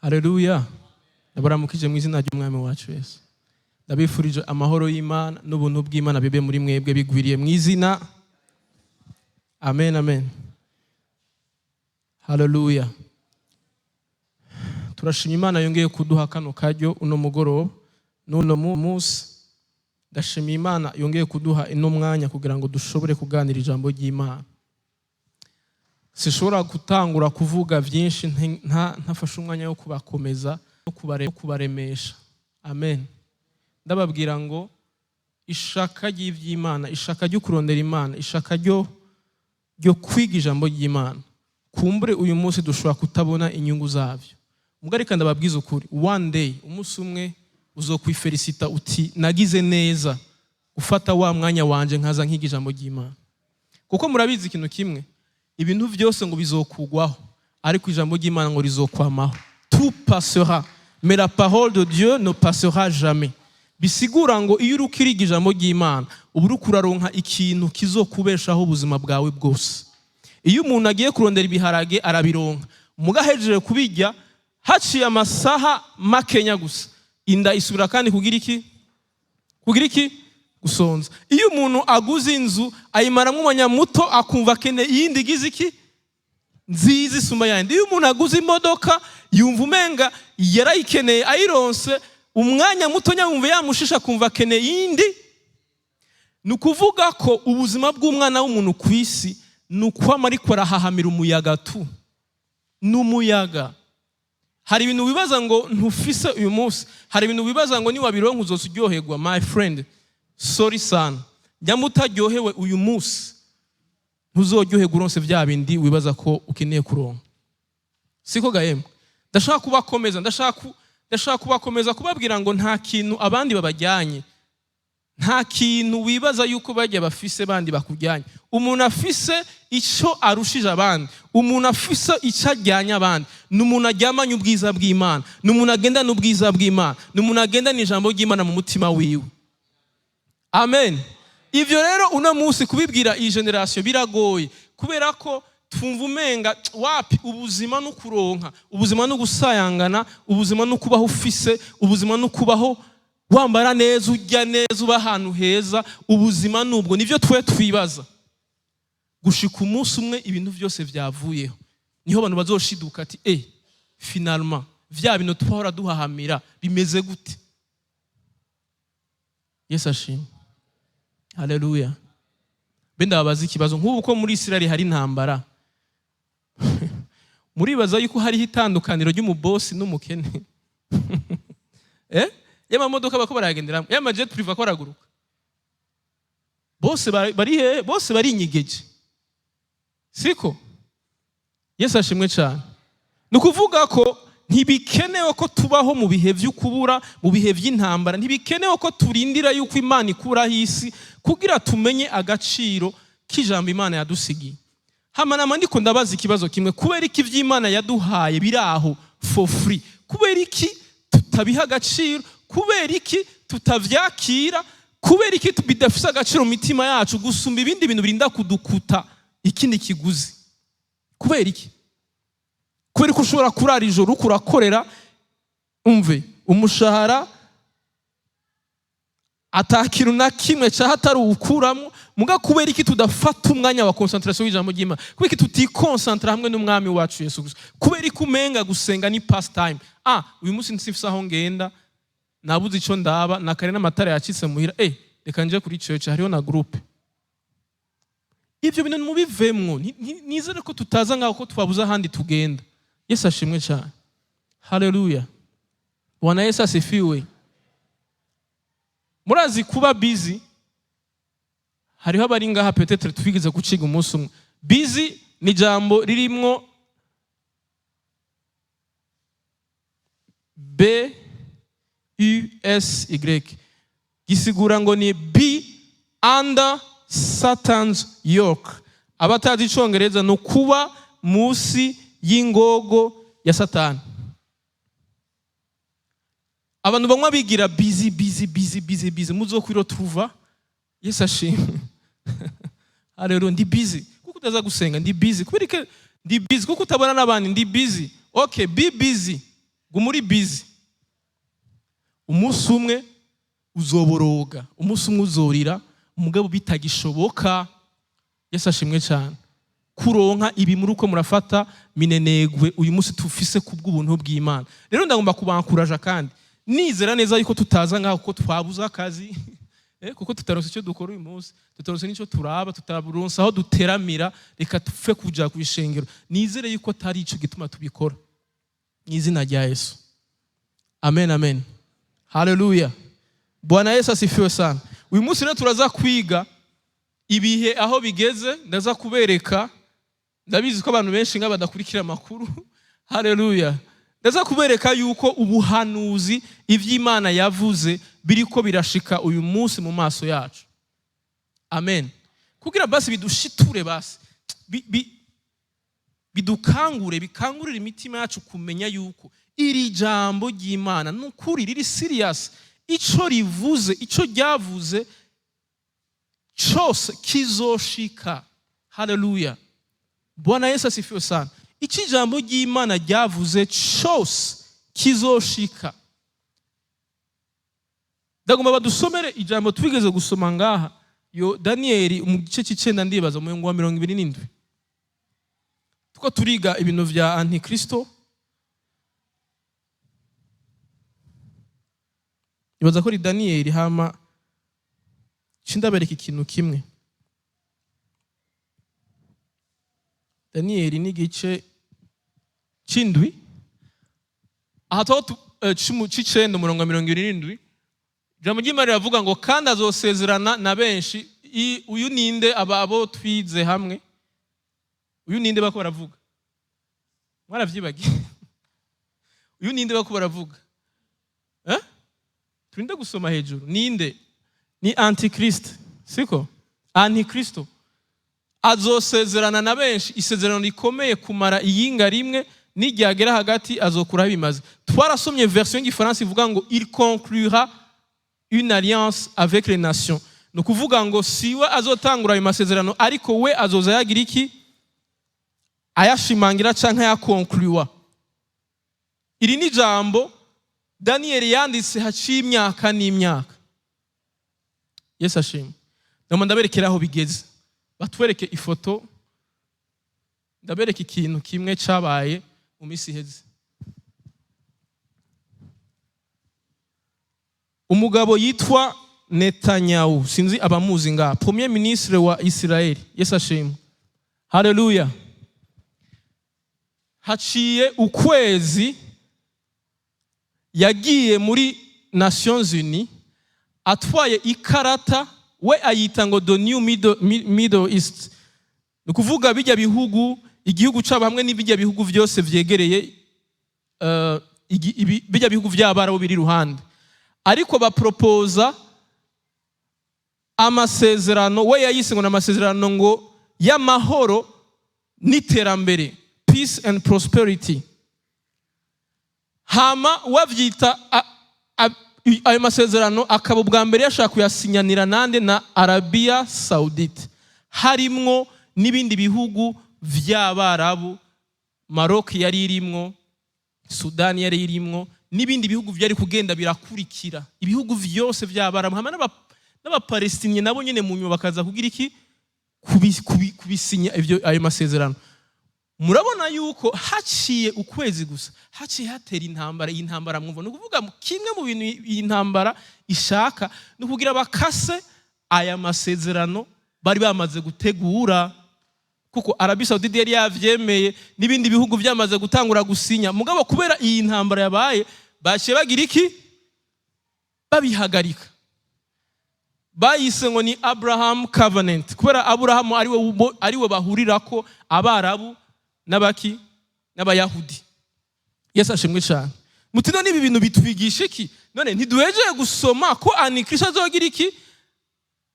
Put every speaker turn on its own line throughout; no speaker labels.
Haleluya. Ndabaramukije mu izina ry'umwami wacu Yesu. Ndabifurije amahoro y'Imana n'ubuntu bw'Imana bibe muri mwebwe bigwiriye mu izina. Amen, amen. Haleluya. Turashima Imana yongeye kuduha kano karyo uno mugoroba n'uno munsi. Ndashima Imana yongeye kuduha ino mwanya kugira ngo dushobore kuganira ijambo ry'Imana. Sishobora gutangura kuvuga byinshi ntafashe umwanya wo kubakomeza no kubaremesha. Amen. Ndababwira ngo ishaka ry'ivy'Imana, ishaka ryo kurondera Imana, ishaka ryo kwiga ijambo ry'Imana. Kumbure uyu munsi dushobora kutabona inyungu zavyo. Mugarika ndababwiza ukuri, one day umunsi umwe uzokwifelicita uti nagize neza ufata wa mwanya wanje nkaza nkiga ijambo ry'Imana. Kuko murabizi ikintu kimwe, ibintu byose ngo bizokugwaho, ariko ijambo ry'Imana ngo rizokwamaho. Tout passera, mais la parole de Dieu ne passera jamais. Bisigura ngo iyo urukiriga ijambo ry'Imana, ubu kuraronka ikintu kizokubeshaho ubuzima bwawe bwose. Iyo umuntu agiye kurondera ibiharage arabironka, mugahejeje kubijya haciye amasaha makenya gusa, inda isubira kandi kugira iki gusonza. Iyo umuntu aguze inzu ayimaramwe umwanya muto akumva kene yindi gize iki nziza isumba yandi. Iyo umuntu aguze imodoka yumva umenga yarayikeneye ayironse umwanya muto nyumva yamushisha kumva kene yindi. Nukuvuga ko ubuzima bw'umwana w'umuntu kwisi nukwama ariko arahahamira umuyaga tu. N'umuyaga. Hari ibintu bibaza ngo ntufise uyu munsi, hari ibintu bibaza ngo ni wabironka uzosuryoherwa. My friend, sorry sana, nyamutaryohewe uyu munsi ntuzoryoherwa uronse vya bindi wibaza ko ukeneye kuronka. Siko gahemu. Ndashaka kubakomeza, ndashaka kubakomeza kubabwira ngo nta kintu abandi babajyanye, nta kintu wibaza yuko bajya bafise bandi bakujyanye. Umuntu afise icyo arushije abandi, umuntu afise icyo ajyanye abandi, n'umuntu ajyamanye ubwiza bw'Imana, n'umuntu agenda n'ubwiza bw'Imana, n'umuntu agenda n'ijambo ry'Imana mu mutima wiwe. Amen. Ivyo rero uno munsi kubibwira iyi generation biragoye, kubera ko twumva umenga wapi ubuzima no kuronka, ubuzima no gusayangana, ubuzima no kubaho ufise, ubuzima no kubaho wambara neza, ujya neza, uba ahantu heza, ubuzima nubwo nivyo twibaza. Gushika umunsi umwe ibintu byose byavuyeho, niho abantu bazoshiduka ati finalement vya bintu twahora duhahamira bimeze gute? Yesu ashimwe. Haleluya. Benda babaza ikibazo nk'ubu ko muri Israeli hari intambara. Muribaza yuko hari itandukaniro ry'umubosi n'umukene? Y'amamodoka bako baragenderamo, y'amajet privé ko baraguruka. Bose bari he? Bose bari inyigeje. Siko? Yesu ashimwe cyane. Nukuvuga ko ntibikenewe ko tubaho mu bihe by'ukubura, mu bihe by'intambara, ntibikenewe ko turindira yuko Imana ikuraho isi kugira tumenye agaciro k'ijambo Imana yadusigiye. Hamanama ndiko ndabaza ikibazo kimwe, kubera iki ivy'Imana yaduhaye biraho for free? Kubera iki tutabiha agaciro? Kubera iki tutavyakira? Kubera iki bidafise agaciro mu mitima yacu gusumba ibindi bintu birinda kudukuta ikindi kiguzi? Kubera iki? Kubera ko ushobora kurara ijoro kurakorera umve umushahara atakiru na kimwe cyahatari ukuramwo, muga kubera iki tudafata umwanya wa concentration w'ijambo ry'Imana? Kubera iki tutikoncentra hamwe n'umwami wacu Yesu Kristo? Kubera iki umenga gusenga ni pastime? Uyu munsi nsifise aho ngenda, nabuze ico ndaba, nakare n'amatara yacitse muhira, reka nje kuri church hariho na groupe. Ivyo bintu mubivemwo, nizere ko tutaza ngaho ko twabuza handi tugenda. Yesu ashimwe cyane. Haleluya. Bwana Yesu asifiwe. Murazi kuba busy, hariho abari ngaha peut-être twigeze guciga umunsi umwe. Busy ni jambo ririmwo B-U-S-Y. Gisigura ngo ni be under Satan's yoke. Abatazi icongereza no kuba musi y'ingogo ya Satani. Abantu bamwe bigira busy muzokwiro truva. Yesu ashimwe. Haleluya. Ndi busy kuko utaza gusenga, ndi busy kubera ndi busy kuko utabona n'abandi, ndi busy. Okay, be busy. ngo muri busy umunsi umwe uzoboroga, umunsi umwe uzorira, umugabo bitagishoboka. Yesu ashimwe cyane. Kuronka ibi muri uko murafata minenegwe uyu munsi tufise kubw'ubuntu bw'Imana. Rero ndagomba kubankuraje kandi nizera neza yuko tutaza ngaho kuko twabuza akazi kuko tutaronse icyo dukora uyu munsi, tutaronse n'icyo turaba, tutaronse aho duteramira, reka tupfe kuja ku ishengero. Nizere yuko tari ico gituma tubikora. Mu izina rya Yesu. Amen, amen. Haleluya. Bwana Yesu asifiwe sana. Uyu munsi rero turaza kwiga ibihe aho bigeze. Ndaza kubereka, ndabizi ko abantu benshi badakurikira amakuru. Haleluya. Ndaza kubereka yuko ubuhanuzi ivy'Imana yavuze biriko birashika uyu munsi mu maso yacu. Amen. Kugira basi bidushiture basi bikangurira imitima yacu kumenya yuko iri jambo ry'Imana n'ukuri riri serious. Ico rivuze, ico ryavuze cyose kizoshika. Haleluya. Bwana Yesu asifiwe sana. Iki jambo ry'Imana ryavuze cyose kizoshika. Ndagomba badusomere ijambo twigeze gusoma ngaha yo Danieli mu gice cy'icenda ndibaza mu 27. Tuko turiga ibintu vya Antikristo. Ibaza ko Danieli hama cindabereka ikintu kimwe. Danieli ni gice c'indwi aha c'icenda 27. Ijambo ry'Imana riravuga ngo kandi azosezerana na benshi. Uyu ninde abo twize hamwe? Uyu ninde bako baravuga? Mwaravyibagiye? Uyu ninde bako baravuga? Turinde gusoma hejuru. Ninde? Ni Antikristo. Siko? Antikristo. Azosezerana na benshi, isezerano rikomeye kumara iyinga rimwe, n'iryagera hagati azokura bimaze. Twarasomye version y'igifaransa ivuga ngo il conclura une alliance avec les nations. No kuvuga ngo siwe azotangura ayo masezerano, ariko we azoza yagira iki? Ayashimangira canke yakonclua. Iri ni jambo Daniel yanditse haciye imyaka n'imyaka. Yesu ashimwe. Ndamo ndaberekera aho bigeze. Batwereke ifoto, ndabereka ikintu kimwe cabaye mu misi iheze. Umugabo yitwa Netanyahu, sinzi abamuzi nga, premier ministre wa Israel. Yesu ashimwe. Haleluya. Haciye ukwezi yagiye muri Nations Unies atwaye ikarata, we ayita ngo the new middle east. Nukuvuga bijya bihugu, igihugu cabo hamwe n'ibijya bihugu byose vyegereye bijya bihugu vy'Abarabu biri ruhande. Ariko bapropoza amasezerano, we yayise ngo n'amasezerano ngo y'amahoro n'iterambere, peace and prosperity. Hama wavyita ayo masezerano akaba bwa mbere yashaka kuyasinyanira nande na Arabia Saudite, harimwo n'ibindi bihugu vy'Abarabu. Maroc yari irimwo, Sudan yari irimwo, n'ibindi bihugu byari kugenda birakurikira. Ibihugu vyose vy'Abarabu hamwe n'Abapalestiniye nabo nyene mu nyuma bakaza kugira iki? Kubisinya ayo masezerano. Murabona yuko haciye ukwezi gusa haciye hatera intambara. Iyi ntambara mwumva no kuvuga kimwe mu bintu iyi ntambara ishaka no kugira bakase aya masezerano bari bamaze gutegura, kuko Arabia Saudite yari yavyemeye n'ibindi bihugu byamaze gutangura gusinya. Mugabo kubera iyi ntambara yabaye baciye bagira iki? Babihagarika. Bayise ngo ni Abraham Covenant, kubera Abraham ariwe bahurirako Abarabu n'abaki n'Abayahudi. Yesu ashimwe cyane. Mutino nibi bintu bitwigisha iki? None ntiduhejeje gusoma ko Antikristo azogira iki?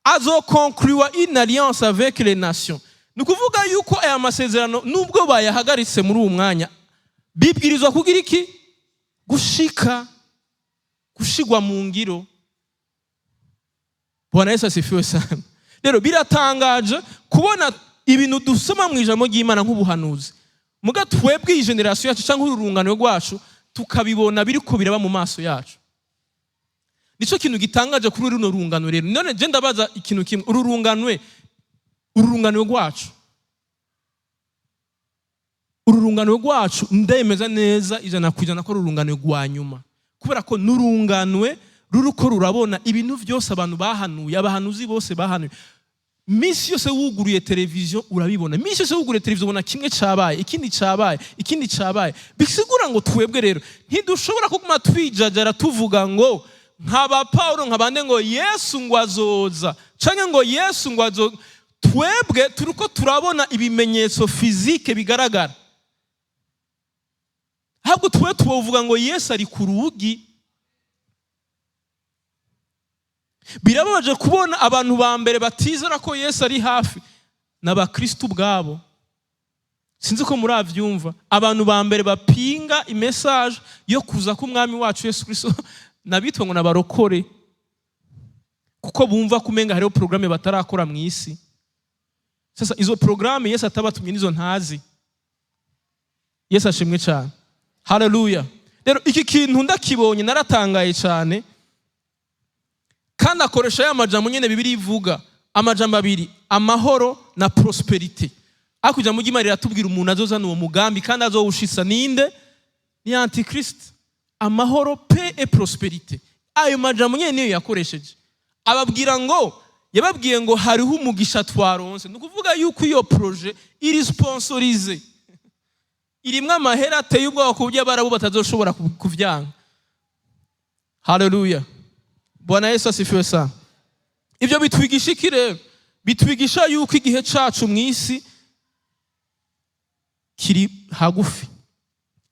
Azoconclure une alliance avec les nations. Nukuvuga yuko aya masezerano nubwo bayahagaritse muri uwo mwanya, bibwirizwa kugira iki? Gushigwa mu ngiro. Bwana Yesu asifiwe sana. Rero biratangaje kubona ibintu dusoma mu ijambo ry'Imana nk'ubuhanuzi. Muga twebwe iyi generation yacu cyangwa urungano rwacu tukabibona biriko biraba mu maso yacu. Nico kintu gitangaje kuri runo rungano rero. None je ndabaza ikintu kimwe, ururungano rwacu ndemeza neza ijana kwijana ko ururungano rwa nyuma, kubera ko nurunganwe ruruko rurabona ibintu byose abantu bahanuye, abahanuzi bose bahanuye. Misi yose wuguruye televiziyo urabibona, misi yose wuguruye televiziyo ubona kimwe cabaye, ikindi cabaye. Bisigura ngo twebwe rero ntidushobora kuguma twijajara tuvuga ngo nkaba Paulo nkabande ngo Yesu ngo azoza canke ngo Yesu ngo azoza. Twebwe turuko turabona ibimenyetso fizike bigaragara, ahubwo twe tuvuga ngo Yesu ari ku rugi. Birababaje kubona abantu ba mbere batizera ko Yesu ari hafi n'abakristo bwabo. Sinzi ko muravyumva, abantu ba mbere bapinga imessage yo kuza k'umwami wacu Yesu Kristo nabitwa ngo nabarokore, kuko bumva kumenga hariho programme batarakora mu isi. Sasa izo programme Yesu atabatumye nizo ntazi. Yesu ashimwe cyane. Haleluya. Rero iki kintu ndakibonye naratangaye cyane, kandi akoresha ya majambo nyene Bibiliya ivuga, amajambo abiri, amahoro na prosperity. Akuja mu gimari ratubwira umuntu azozana uwo mugambi kandi azowushitsa ninde? Ni Antichrist. Amahoro, paix et prospérité. Ayo majambo nyene niyo yakoresheje. Ababwira ngo, yababwiye ngo hariho umugisha twaronse. Nukuvuga yuko iyo projet iri sponsorize, irimwe amahera ateye ubwoba ku buryo abarabu batazoshobora kuvyanga. Haleluya. Bwana Yesu asifiwe sana. Ivyo bitwigisha iki rero? Bitwigisha yuko igihe cacu mu isi kiri hagufi.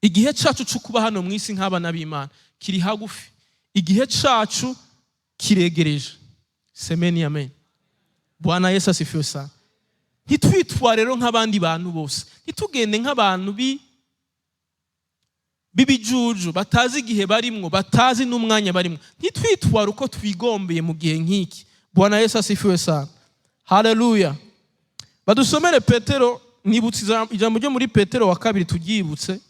Igihe cacu cyo kuba hano mu isi nk'abana b'Imana kiri hagufi. Igihe cacu kiregereje. Semeni amen. Bwana Yesu asifiwe sana. Ntitwitwa rero nk'abandi bantu bose. Ntitugende nk'abantu bibijuju batazi igihe barimwo, batazi n'umwanya barimwo. Ntitwitwara uko twigombeye mu gihe nk'iki. Bwana Yesu asifiwe sana. Haleluya. Badusomere Petero, nibutse ijambo ryo muri Petero wa kabiri turyibutse.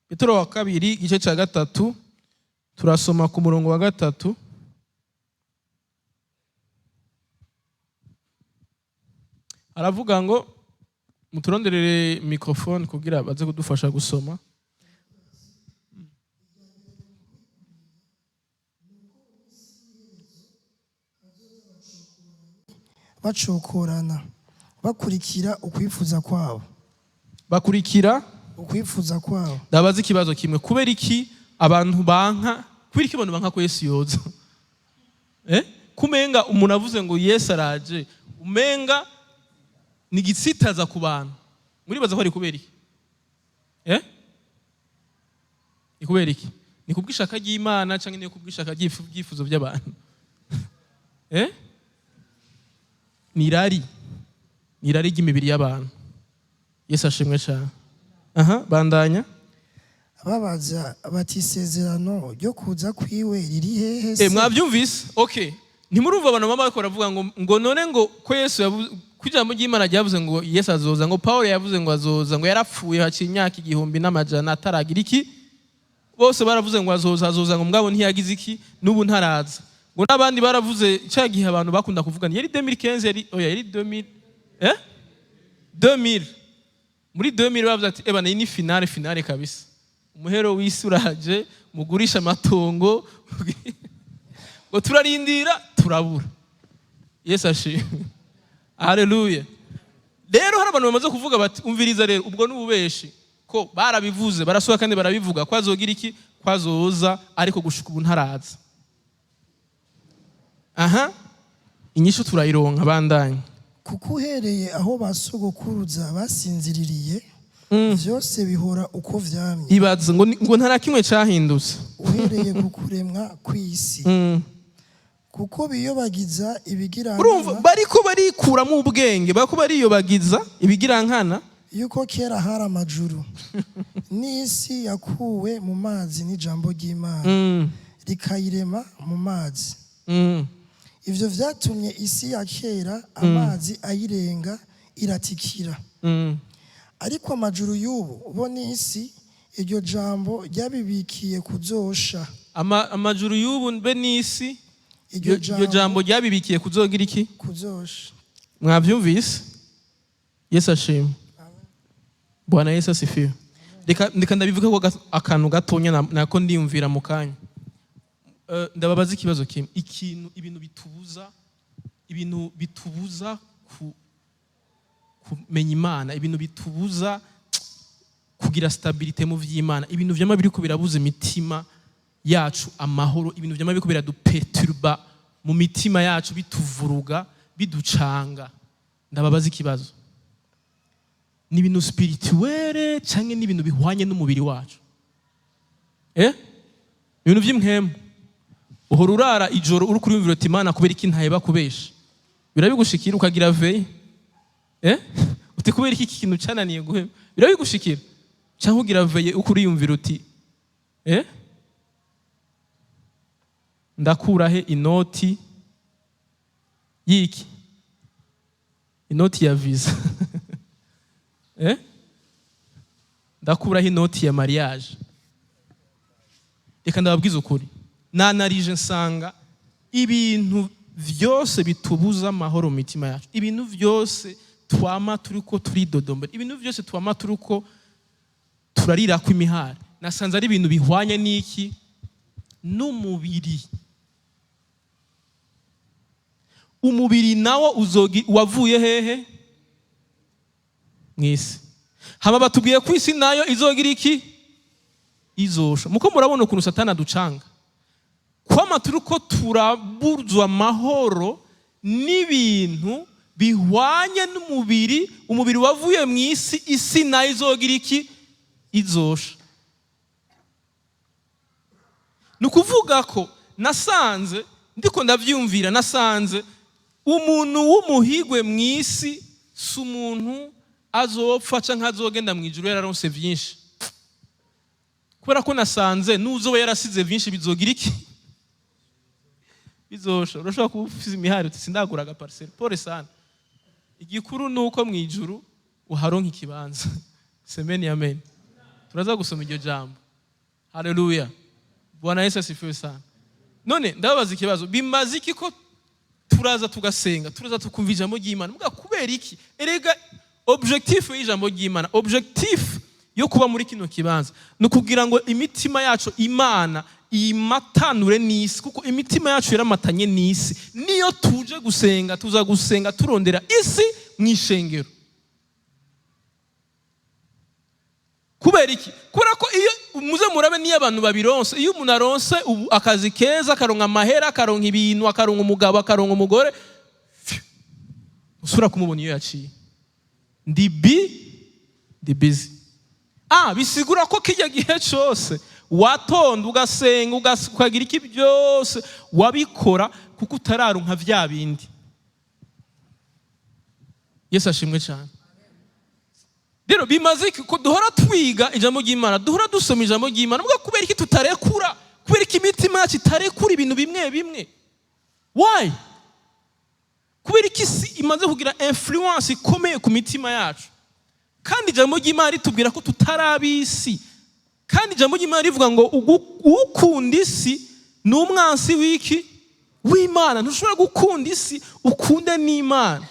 Petero wa kabiri igice cya 3 turasoma ku murongo wa 3. Aravuga ngo muturonderere microphone kugira baze kudufasha gusoma.
Bacokorana bakurikira ukwifuza kwabo.
Bakurikira
ukwifuza kwabo.
Ndabaza ikibazo kimwe, kubera iki abantu banka, kubera iki abantu banka ko Yesu yoza? Kumenga umuntu avuze ngo Yesu araje, umenga ni gitsitaza ku bantu. Muribaza ko ari kubera iki? Ni kubera iki? Ni kubwishaka ry'Imana cyangwa ni kubwishaka ry'ifuzo by'abantu? Ni irari ry'imibiri y'abantu. Yesu ashimwe cyane. Bandanya.
Ababaza bati isezerano ryo kuza kwiwe riri hehe se?
Mwabyumvise? Okay. Ntimurumva abantu baba bakora avuga ngo none ngo ko Yesu yavuze kujambo ry'Imana ryavuze ngo Yesu azoza, ngo Paulo yavuze ngo azoza, ngo yarapfuye haciye imyaka 1,100 ataragira iki? Bose baravuze ngo azoza ngo mugabo ntiyagize iki? N'ubu ntaraza. Ngo nabandi baravuze cya gihe abantu bakunda kuvugana yari 2015 yari 2000 2000 muri 2000 bavuze ati eba ni finale kabisa, umuhero w'isi uraje, mugurisha amatongo ngo turarindira turabura. Yesu ashimwe. Haleluya. Rero hari abantu bamaze kuvuga bati umviriza rero ubwo n'ububeshi ko barabivuze barasohoka kandi barabivuga ko azogira iki? Ko azoza ariko gushika ubu ntaraza. Inyishu turayironka bandanye.
Kuko uhereye aho basogokuruza basinziririye byose bihora uko vyamye.
Ibaza ngo ntara kimwe cyahindutse.
Uhereye ku kuremwa kw'isi. Kuko biyobagiza ibigirankana.
Urumva bariko barikuramo ubwenge, bariko bariyobagiza ibigirankana.
Yuko kera hari amajuru n'isi yakuwe mu mazi n'ijambo ry'Imana rikayirema mu mazi. Ivyo vyatumye isi ya kera amazi ayirenga iratikira. ariko amajuru y'ubu bo n'isi iryo jambo ryabibikiye kuzosha.
Amajuru y'ubu be n'isi iryo jambo ryabibikiye kuzogira iki?
Kuzosha.
Mwavyumvise? Yesu ashimwe. Bwana Yesu asifiwe. Ndeka ndabivuga ko akantu gatonya nako ndiyumvira mu kanya. Ndababaza ikibazo kimwe. Ibintu bitubuza kumenya Imana, ibintu bitubuza kugira stabilite mu vy'Imana, ibintu vyama biriko birabuza imitima yacu amahoro, ibintu vyama biriko biraduperturba mu mitima yacu, bituvuruga, biducanga. Ndababaza ikibazo. Ni ibintu spirituelle canke ni ibintu bihwanye n'umubiri wacu? Ibintu vy'imhemu. Uhora urara ijoro uri kuri mviro Imana kubera iki ntaheba kubesha? Birabigushikira ukagira veye? Uti kubera iki kintu cananiye guhema? Birabigushikira? Canke ugira veye ukuri yumvira uti ndakurahe inoti yiki? Inoti ya visa. Ndakuraho inoti ya mariage. Reka ndababwiza ukuri, nanarije nsanga ibintu vyose bitubuza amahoro mu mitima yacu, ibintu vyose twama turiko turidodombera, ibintu vyose twama turiko turarira ku imihari, nasanze ari ibintu bihwanye n'iki? N'umubiri. Umubiri nawo wavuye hehe? Mwisi. Hama batubwiye ko isi nayo izogira iki? Izosha. Muko murabona ukuntu Satani aducanga. Kwama turiko turaburzwa amahoro n'ibintu bihwanye n'umubiri, umubiri wavuye mu isi, isi nayo izogira iki? Izosha. Nukuvuga ko nasanze ndiko ndavyumvira, nasanze umuntu w'umuhigwe mu isi si umuntu azopfa canke azogenda mu ijuru yararonse vyinshi. Kubera ko nasanze nuzoba yarasize vyinshi bizogira iki? Bizosha. Urashobora kuba ufise imihari uti sindagura agaparcelle. Pole sana. Igikuru nuko mu ijuru uharonka ikibanza. Semeni amen. Turaza gusoma iryo jambo. Haleluya. Bwana Yesu asifiwe sana. None ndababaza ikibazo, bimaze iki ko turaza tugasenga, turaza tukumva ijambo ry'Imana? Muga kubera iki? Erega objectif y'ijambo ry'Imana, objectif yo kuba muri kino kibanza no kugira ngo imitima yacu Imana imatanure n'isi, kuko imitima yacu yaramatanye n'isi. Niyo tuje gusenga, tuza gusenga turondera isi mw'ishengero. Kubera iki? Kubera ko iyo muze murabe niyo abantu babironse, iyo umuntu aronse akazi keza, akaronka amahera, akaronka ibintu, akaronka umugabo, akaronka umugore, usura kumubona iyo yaciye. Ndi busy. Bisigura ko kijya gihe cyose watonda ugasenga ukagira iki byose wabikora kuko utararonka vya bindi. Yesu ashimwe cyane. Rero bimaze ko duhora twiga ijambo ry'Imana, duhora dusoma ijambo ry'Imana, muga kubera iki tutarekura? Kubera iki imitima yacu itarekura ibintu bimwe bimwe? Why? Kubera iki imaze kugira influence ikomeye ku mitima yacu? Kandi ijambo ry'Imana ritubwira ko tutarabisi. Kandi ijambo ry'Imana rivuga ngo ukunda isi ni umwansi w'iki? W'Imana. Ntushobora gukunda isi ukunde n'Imana.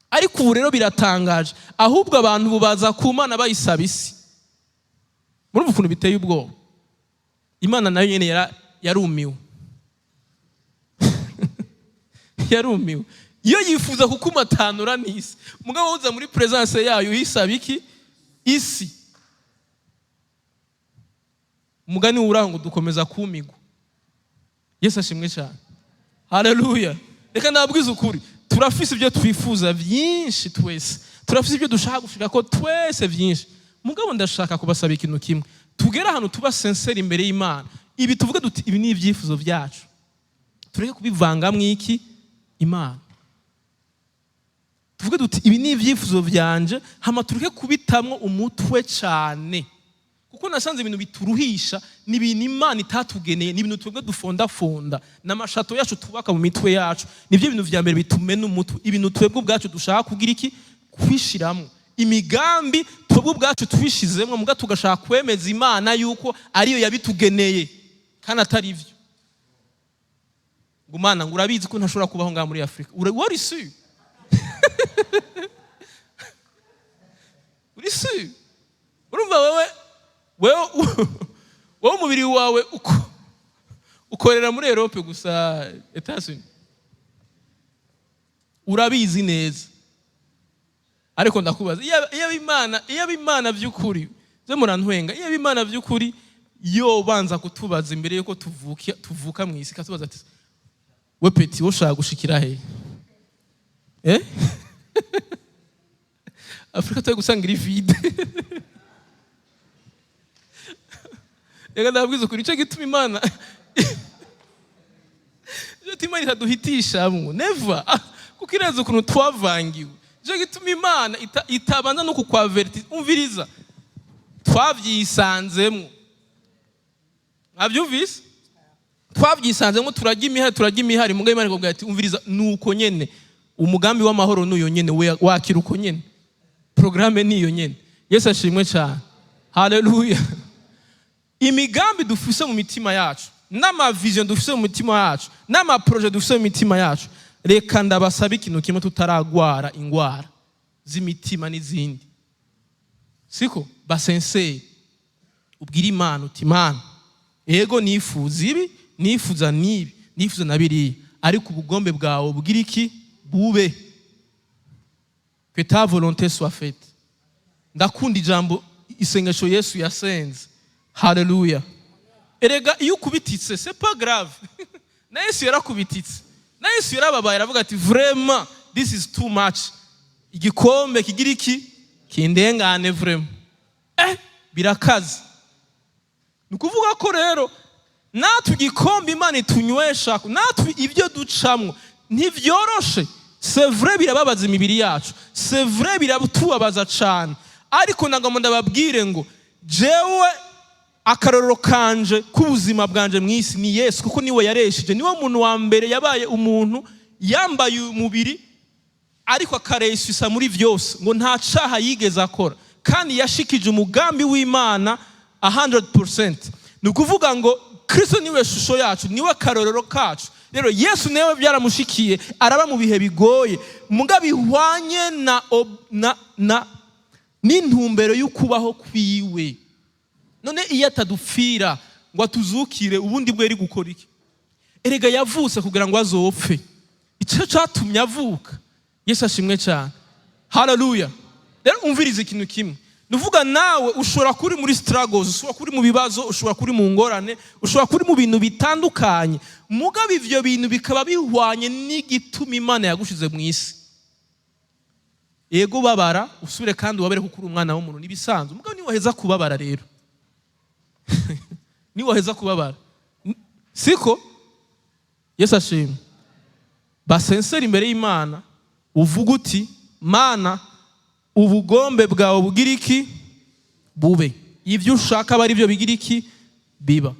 Ariko ubu rero biratangaje, ahubwo abantu bubaza ku Mana bayisaba isi. Murumva ukuntu biteye ubwoba. Imana nayo nyene yarumiwe. Yarumiwe. Iyo yifuza kukumatanura n'isi, mugabo uza muri presence yayo yisaba iki? Isi. Umugani w'uraho ngo dukomeza kumigwa. Yesu ashimwe cyane. Haleluya. Reka ndabwiza ukuri, turafise ibyo twifuza byinshi twese, turafise ibyo dushaka gushika ko twese byinshi. Mugabo ndashaka kubasaba ikintu kimwe, tugera ahantu tuba sincere imbere y'Imana. Ibi tuvuge duti ibi ni ibyifuzo byacu, tureke kubivangamwo iki? Imana. Tuvuge duti ibi ni ibyifuzo byanje, hama tureke kubitamwo umutwe cyane, kuko nasanze ibintu bituruhisha ni ibintu Imana itatugeneye, ni ibintu twebwe dufondafonda n'amashato yacu tubaka mu mitwe yacu. Nivyo ibintu vya mbere bitumena umutwe, ibintu twebwe ubwacu dushaka kugira iki? Kwishiramo. imigambi twebwe ubwacu twishizemwo muga tugashaka kwemeza Imana yuko ariyo yabitugeneye kandi atari ivyo. Ngo Mana ngo urabizi ko ntashobora kubaho ngaha muri Afrika. What is it? Urisi urumva wewe umubiri wawe ukorera muri Europe gusa Etats-Unis. Urabizi neza. Ariko ndakubaza iyo Imana by'ukuri ze murantwenga iyo Imana by'ukuri yo banza kutubaza imbere yuko tuvuka mu isi katubaza ati we peti woshaka gushikira he Afrika twe gusanga iri vide. Yega ndabwiza kuri cyo gituma Imana Imana itaduhitisha mwo never kuko irazi ukuntu twavangiwe. Cyo gituma Imana itabanza no kukwaverti umviriza twavyisanzemwo. Abyumvise twavyisanzemwo turajya imihari muga Imana ikubwira ati umviriza nuko nyene umugambi w'amahoro nuyo nyene wakira uko nyene programme niyo nyene. Yesu ashimwe cyane. Haleluya. Imigambi dufise mu mitima yacu n'ama vision dufise mu mitima yacu n'ama projet dufise mu mitima yacu reka ndabasaba ikintu kimwe tutaragwara ingwara z'imitima n'izindi. Siko basensei ubwira Imana uti Imana ego nifuza ibi nifuza nibi nifuza nabiri ariko ubugombe bwawe bugira iki bube que ta volonté soit faite. Ndakunda ijambo isengesho Yesu yasenze. Haleluya. Erega iyo ukubititse c'est pas grave. Na Yesu yarakubititse. Na Yesu yarababaye aravuga ati vraiment this is too much. Igikombe kigira iki kindengane vraiment. Birakaze. Nukuvuga ko rero natwe igikombe Imana itunywesha natwe ibyo ducamwo ntivyoroshe. C'est vrai birababaza imibiri yacu. C'est vrai biratubabaza cyane. Ariko nagamo ndababwire ngo jewe akarorero kanje k'ubuzima bwanje mu isi ni Yesu kuko niwe yaresheje niwe muntu wa mbere yabaye umuntu yambaye umubiri ariko akareshyisa muri vyose ngo nta caha yigeze akora kandi yashikije umugambi w'Imana 100%. Nukuvuga ngo Kristo niwe shusho yacu niwe karorero kacu. Rero Yesu newe byaramushikiye araba mu bihe bigoye muga bihwanye na n'intumbero y'ukubaho kwiwe. None iyo atadupfira ngo atuzukire ubundi bwe ari gukora iki? Erega yavutse kugira ngo azopfe. Icyo cyatumye avuka. Yesu ashimwe cyane. Haleluya. Rero umvirize ikintu kimwe. Nuvuga nawe ushobora kuri muri struggles, ushobora kuri mu bibazo, ushobora kuri mu ngorane, ushobora kuri mu bintu bitandukanye. Mugabe ivyo bintu bikaba bihwanye n'igituma Imana yagushize mu isi. Yego babara usubire kandi wabere kukuri umwana w'umuntu nibisanzwe. Mugabe ni waheza kubabara rero. Ni waheza kubabara. Siko Yesu ashimwe. Basensera imbere y'Imana uvuga uti Mana ubugombe bwawe bugira iki bube. Ivyo ushaka bari byo bigira iki biba.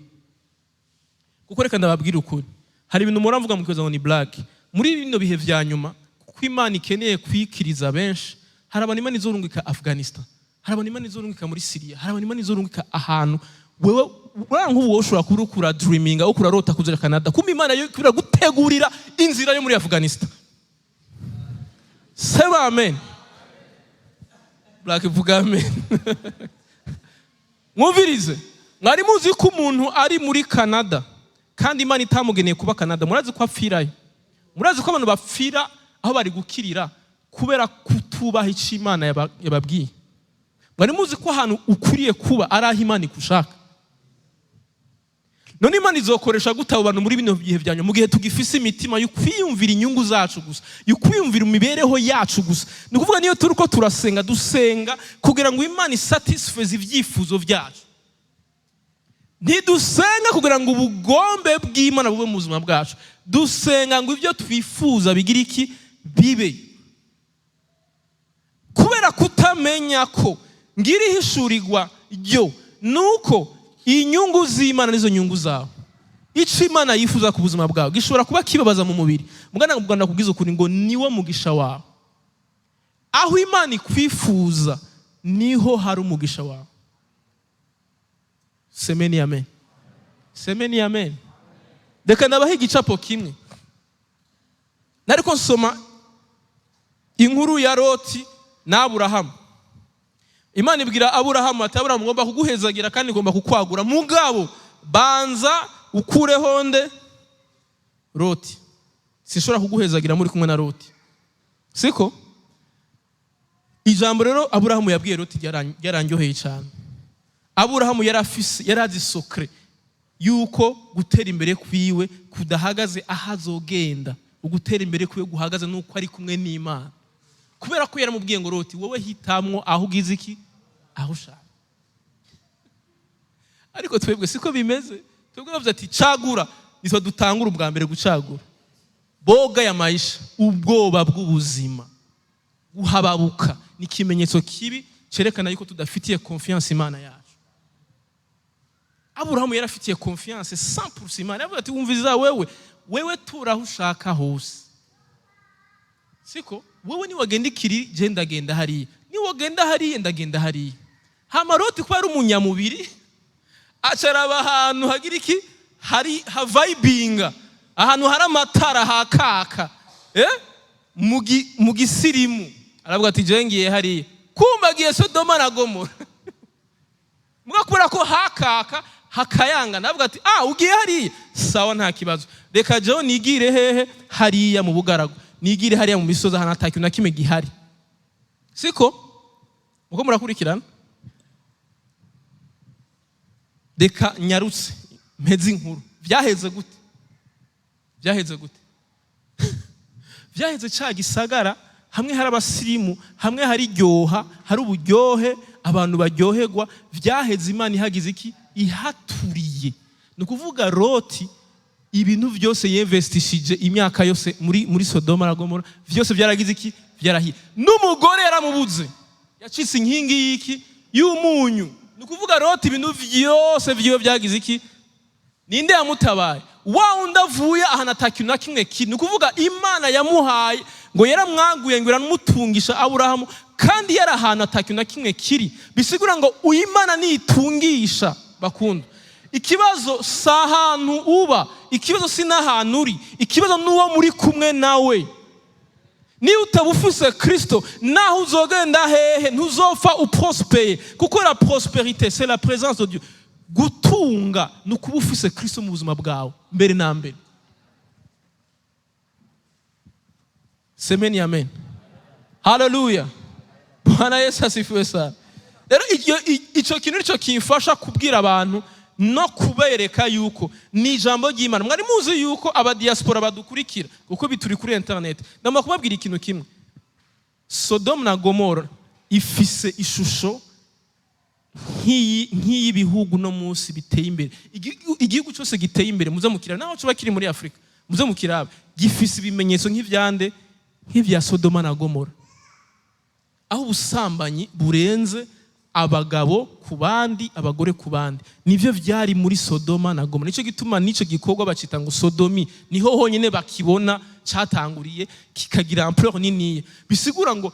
Kuko reka ndababwira ukuri. Hari ibintu muravuga mu kibazo ngo ni black. Muri bino bihe vya nyuma kuko Imana ikeneye kwikiriza benshi. Hari abantu Imana izorungika Afghanistan. Hari abantu Imana izorungika muri Syria. Hari abantu Imana izorungika ahantu wewe nk'ubu woshobora kurukura dreaming aho kurarota kuzera Canada. Kumbe Imana yo kwira gutegurira inzira yo muri Afghanistan. Sema amen. Black vuga amen. Mwumvirize. Mwari muzi ko umuntu ari muri Canada kandi Imana itamugeneye kuba Canada. Murazi ko apfirayo. Murazi ko abantu bapfira aho bari gukirira kubera kutubaha icyo Imana yababwiye. Mwari muzi ko ahantu ukuriye kuba ari aho Imana ikushaka. None Imana izokoresha gutabo abantu muri bino bihe byanyu mu gihe tugifise imitima yo kwiyumvira inyungu zacu gusa, yo kwiyumvira imibereho yacu gusa. Nukuvuga niyo turuko turasenga dusenga kugira ngo Imana isatisfeze ivyifuzo byacu. Ntidusenga kugira ngo ubugombe bw'Imana bube mu buzima bwacu. Dusenga ngo ibyo twifuza bigira iki bibe. Kubera kutamenya ko ngiri hishurirwa ryo nuko inyungu z'Imana nizo nyungu zawe. Ico Imana yifuza ku buzima bwawe gishobora kuba kibabaza mu mubiri. Mugana kubwanda kubwiza ukuri ngo niwo mugisha wawe. aho Imana ikwifuza niho hari umugisha wawe. Semeni amen. Semeni amen. Reka ndabaha igicapo kimwe. Nariko nsoma inkuru ya Loti na Aburahamu. Imana ibwira Aburahamu ati Aburahamu ngomba kuguhezagira kandi ngomba kukwagura, mugabo banza ukureho nde Loti. Sinshobora kuguhezagira muri kumwe na Loti. Siko? Ijambo rero Aburahamu yabwiye Loti yarangyoheye cyane. Aburahamu yarazi secret yuko gutera imbere kwiwe kudahagaze ahazogenda, ugutera imbere kwiwe guhagaze nuko ari kumwe n'Imana. Kubera ko yaramubwiye ngo Loti wowe hitamwo aho ugize iki aho ushaka. Ariko twebwe siko bimeze. Twebwe bavuze ati cagura, nitwe dutangura ubwa mbere gucagura. Boga ya maisha, ubwoba bw'ubuzima, guhababuka ni ikimenyetso kibi cerekana yuko tudafitiye confiance Imana yacu. Aburahamu yarafitiye confiance 100% Imana. Yavuze ati wumviza wewe turaho ushaka hose. Siko wewe ni wagenda ikiri je ndagenda hariya, ni wagenda hariya ndagenda hariya. Hama Loti ko ari umunyamubiri acaraba ahantu hagira iki hari havibinga, ahantu hari amatara hakaka mu gisirimu. Aravuga ati je ngiye hariya, kumba giye Sodoma na Gomora. Mugakura ko hakaka hakayanga. Aravuga ati ugiye hariya, sawa nta kibazo, reka jewe nigire hehe hariya mu bugaragu, nigire hariya mu misozi ahantu atakintu na kimwe gihari. Siko muko murakurikirana? Reka nyarutse mpeze inkuru. Vyaheze gute? Vyaheze ca gisagara, hamwe hari abasirimu, hamwe hari ryoha, hari uburyohe, abantu baryoherwa. Vyaheze Imana ihagize iki ihaturiye. Ni kuvuga Loti ibintu byose yinvestishije imyaka yose muri Sodoma na Gomora, byose byaragize iki byarahiye. N'umugore yaramubuze, yacitse inkingi y'iki y'umunyu. Ni kuvuga Loti ibintu byose vyiwe byagize iki, ninde yamutabaye? Wa undavuye ahantu atakintu na kimwe kiri. Ni kuvuga Imana yamuhaye ngo yaramwaguye ngo iramutungisha Aburahamu, kandi yari ahantu atakintu na kimwe kiri. Bisigura ngo Imana nitungisha bakunda. Ikibazo si ahantu uba, ikibazo si n'ahantu uri, ikibazo n'uwo muri kumwe nawe. Niba utabufise Kristo, naho uzogenda hehe ntuzopfa uprospeye, kuko la prospérité c'est la présence de Dieu. Gutunga nukuba ufise Kristo mu buzima bwawe mbere na mbere. Semeni amen. Hallelujah. Bwana Yesu asifiwe sana. Rero ico kintu nico kimfasha kubwira abantu no kubereka yuko ni ijambo ry'Imana. Mwari muzi yuko aba diaspora badukurikira kuko bituri kuri internet. Ndamwa kubabwira ikintu kimwe. Sodoma na Gomora ifise ishusho nk'iyi bihugu no munsi biteye imbere. Igihugu cyose giteye imbere muze mukira, naho cyo bakiri muri Afrika muze mukiraba, gifise ibimenyetso nk'ivyande nk'ivya Sodoma na Gomora, aho ubusambanyi burenze abagabo ku bandi, abagore ku bandi. Nivyo vyari muri Sodoma na Gomora. Nico gituma nico gikorwa bacita ngo Sodomi, niho honyene bakibona catanguriye kikagira ampleur nini. Bisigura ngo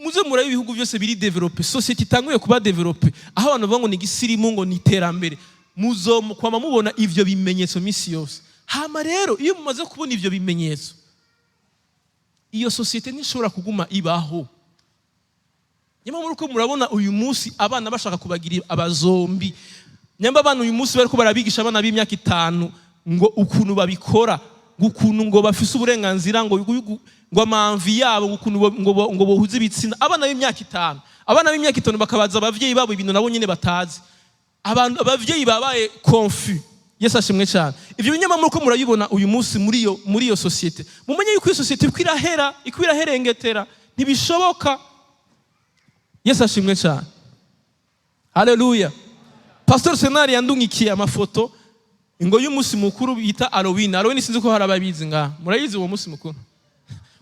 muze murabe ibihugu byose biri developer, society itanguye kuba developer, aho abantu bango ni gisirimu ngo ni terambere, muzokwama mubona ivyo bimenyetso misi yose. Hama rero iyo mumaze kubona ivyo bimenyetso, iyo society ntishobora kuguma ibaho. Nyuma muri uko murabona uyu munsi abana bashaka kubagira abazombi. Nyamba abana uyu munsi bariko barabigisha abana b'imyaka 5 ngo ukuntu babikora, gukuntu ngo bafise uburenganzira ngo amamvi yabo, ngo bohuze ibitsina. Abana b'imyaka 5, abana b'imyaka 5 bakabaza abavyeyi babo ibintu nabo nyene batazi. Abavyeyi babaye confus. Yesu ashimwe cyane. Ivyo binyama muri uko murabibona uyu munsi muri iyo societe. Mumenye yuko iyo societe ikwiraherengetera, ntibishoboka. Yesu ashimwe cyane. Haleluya. Pastor Senari yandungikiye amafoto ngo y'umunsi mukuru bita Halloween. Halloween sinzi ko harababizi nga. Murayizi uwo munsi mukuru.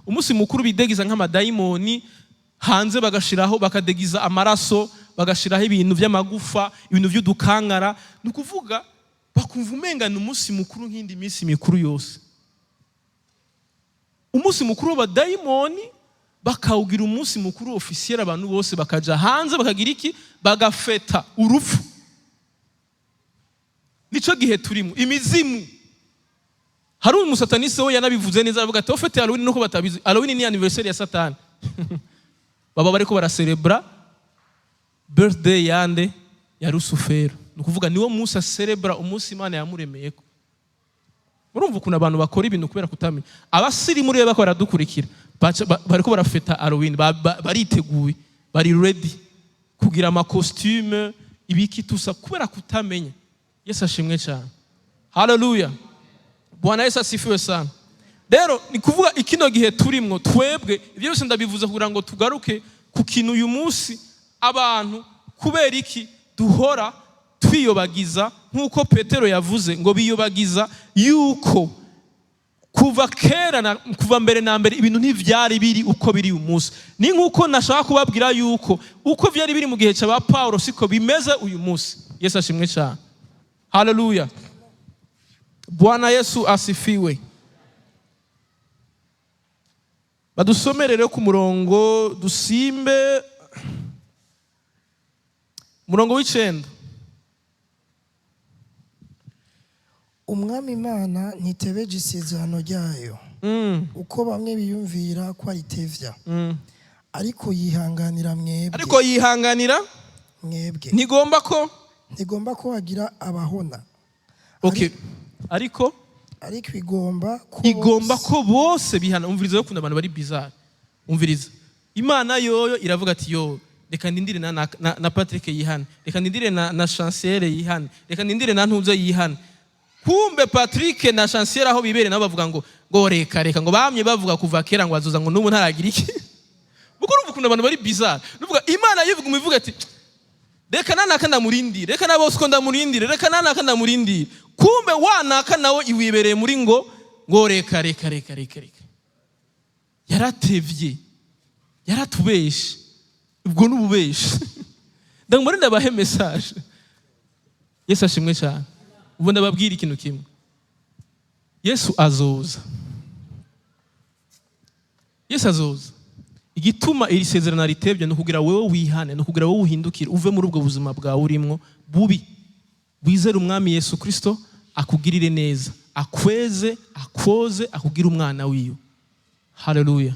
Umunsi mukuru bidegiza nk'amadayimoni hanze, bagashiraho bakadegiza amaraso, bagashiraho ibintu by'amagufa, ibintu by'udukangara. Nukuvuga bakumva umenga n'umunsi mukuru nk'indi minsi mikuru yose. Umunsi mukuru w'abadayimoni bakawugira umunsi mukuru officiel, abantu bose bakaja hanze bakagira iki, bagafeta urupfu. Nico gihe turimo imizimu. Hari umusataniste we yanabivuze neza, avuga ati ofete Halloween nuko batabizi, Halloween ni anniversaire ya Satani. Baba bariko baracelebra birthday yande ya Rusufero. Nukuvuga niwo munsi celebra umunsi Imana yamuremeyeko. Murumva kuna abantu bakora ibintu kubera kutamenya. Abasiri muri bako baradukurikira. Bariko barafeta Halloween, bariteguye, bari ready kugira ama costume ibiki tusa kubera kutamenya. Yesu ashimwe cyane. Hallelujah. Bwana Yesu asifiwe sana. Rero ni kuvuga ikino gihe turimwo twebwe, ibyo byose ndabivuze kugira ngo tugaruke ku kintu uyu munsi abantu kubera iki duhora twiyobagiza, nkuko Petero yavuze ngo biyobagiza yuko kuva kera kuva mbere na mbere ibintu ntivyari biri uko biri uyu munsi. Ni nkuko nashaka kubabwira yuko uko vyari biri mu gihe cya Paulo siko bimeze uyu munsi. Yesu ashimwe cyane. Hallelujah. Bwana Yesu asifiwe. Badusomerere ku murongo dusimbe murongo w'9.
Umwami Imana ntitebeje isezerano ryayo uko bamwe biyumvira ko aritevya, ariko yihanganira mwebwe, ntigomba ko hagira abahona.
Okay. Ariko igomba ko bose bihana. Umviriza yo kuna abantu bari bizarre. Umviriza. Imana yoyo iravuga ati yo reka ndindire na Patrick yihane, reka ndindire na Chancel yihane, reka ndindire na Ntuze yihane. Kumbe Patrick na Chancel aho bibere nabo bavuga ngo reka ngo bamye bavuga kuva kera ngo azoza ngo n'ubu ntaragira iki. Buko urumva kuna abantu bari bizarre. Nuvuga Imana yivuga umuvuga ati reka nanaka ndamurindire, reka nabo usko ndamurindire, reka nanaka ndamurindire. Kumbe wanaka nawe iwibereye muri ngo reka. Yaratevye, yaratubeshe. Ubwo n'ububeshe. Ndamuri ndabahe message. Yesu ashimwe cyane. Ubu ndababwira ikintu kimwe. Yesu azoza. Igituma iri sezerano ritevye no kugira wewe wihane, no kugira wewe uhindukire uve muri ubwo buzima bwawe urimwo bubi. Wizere umwami Yesu Kristo akugirire neza, akweze, akoze, akugira umwana wiwe. Hallelujah.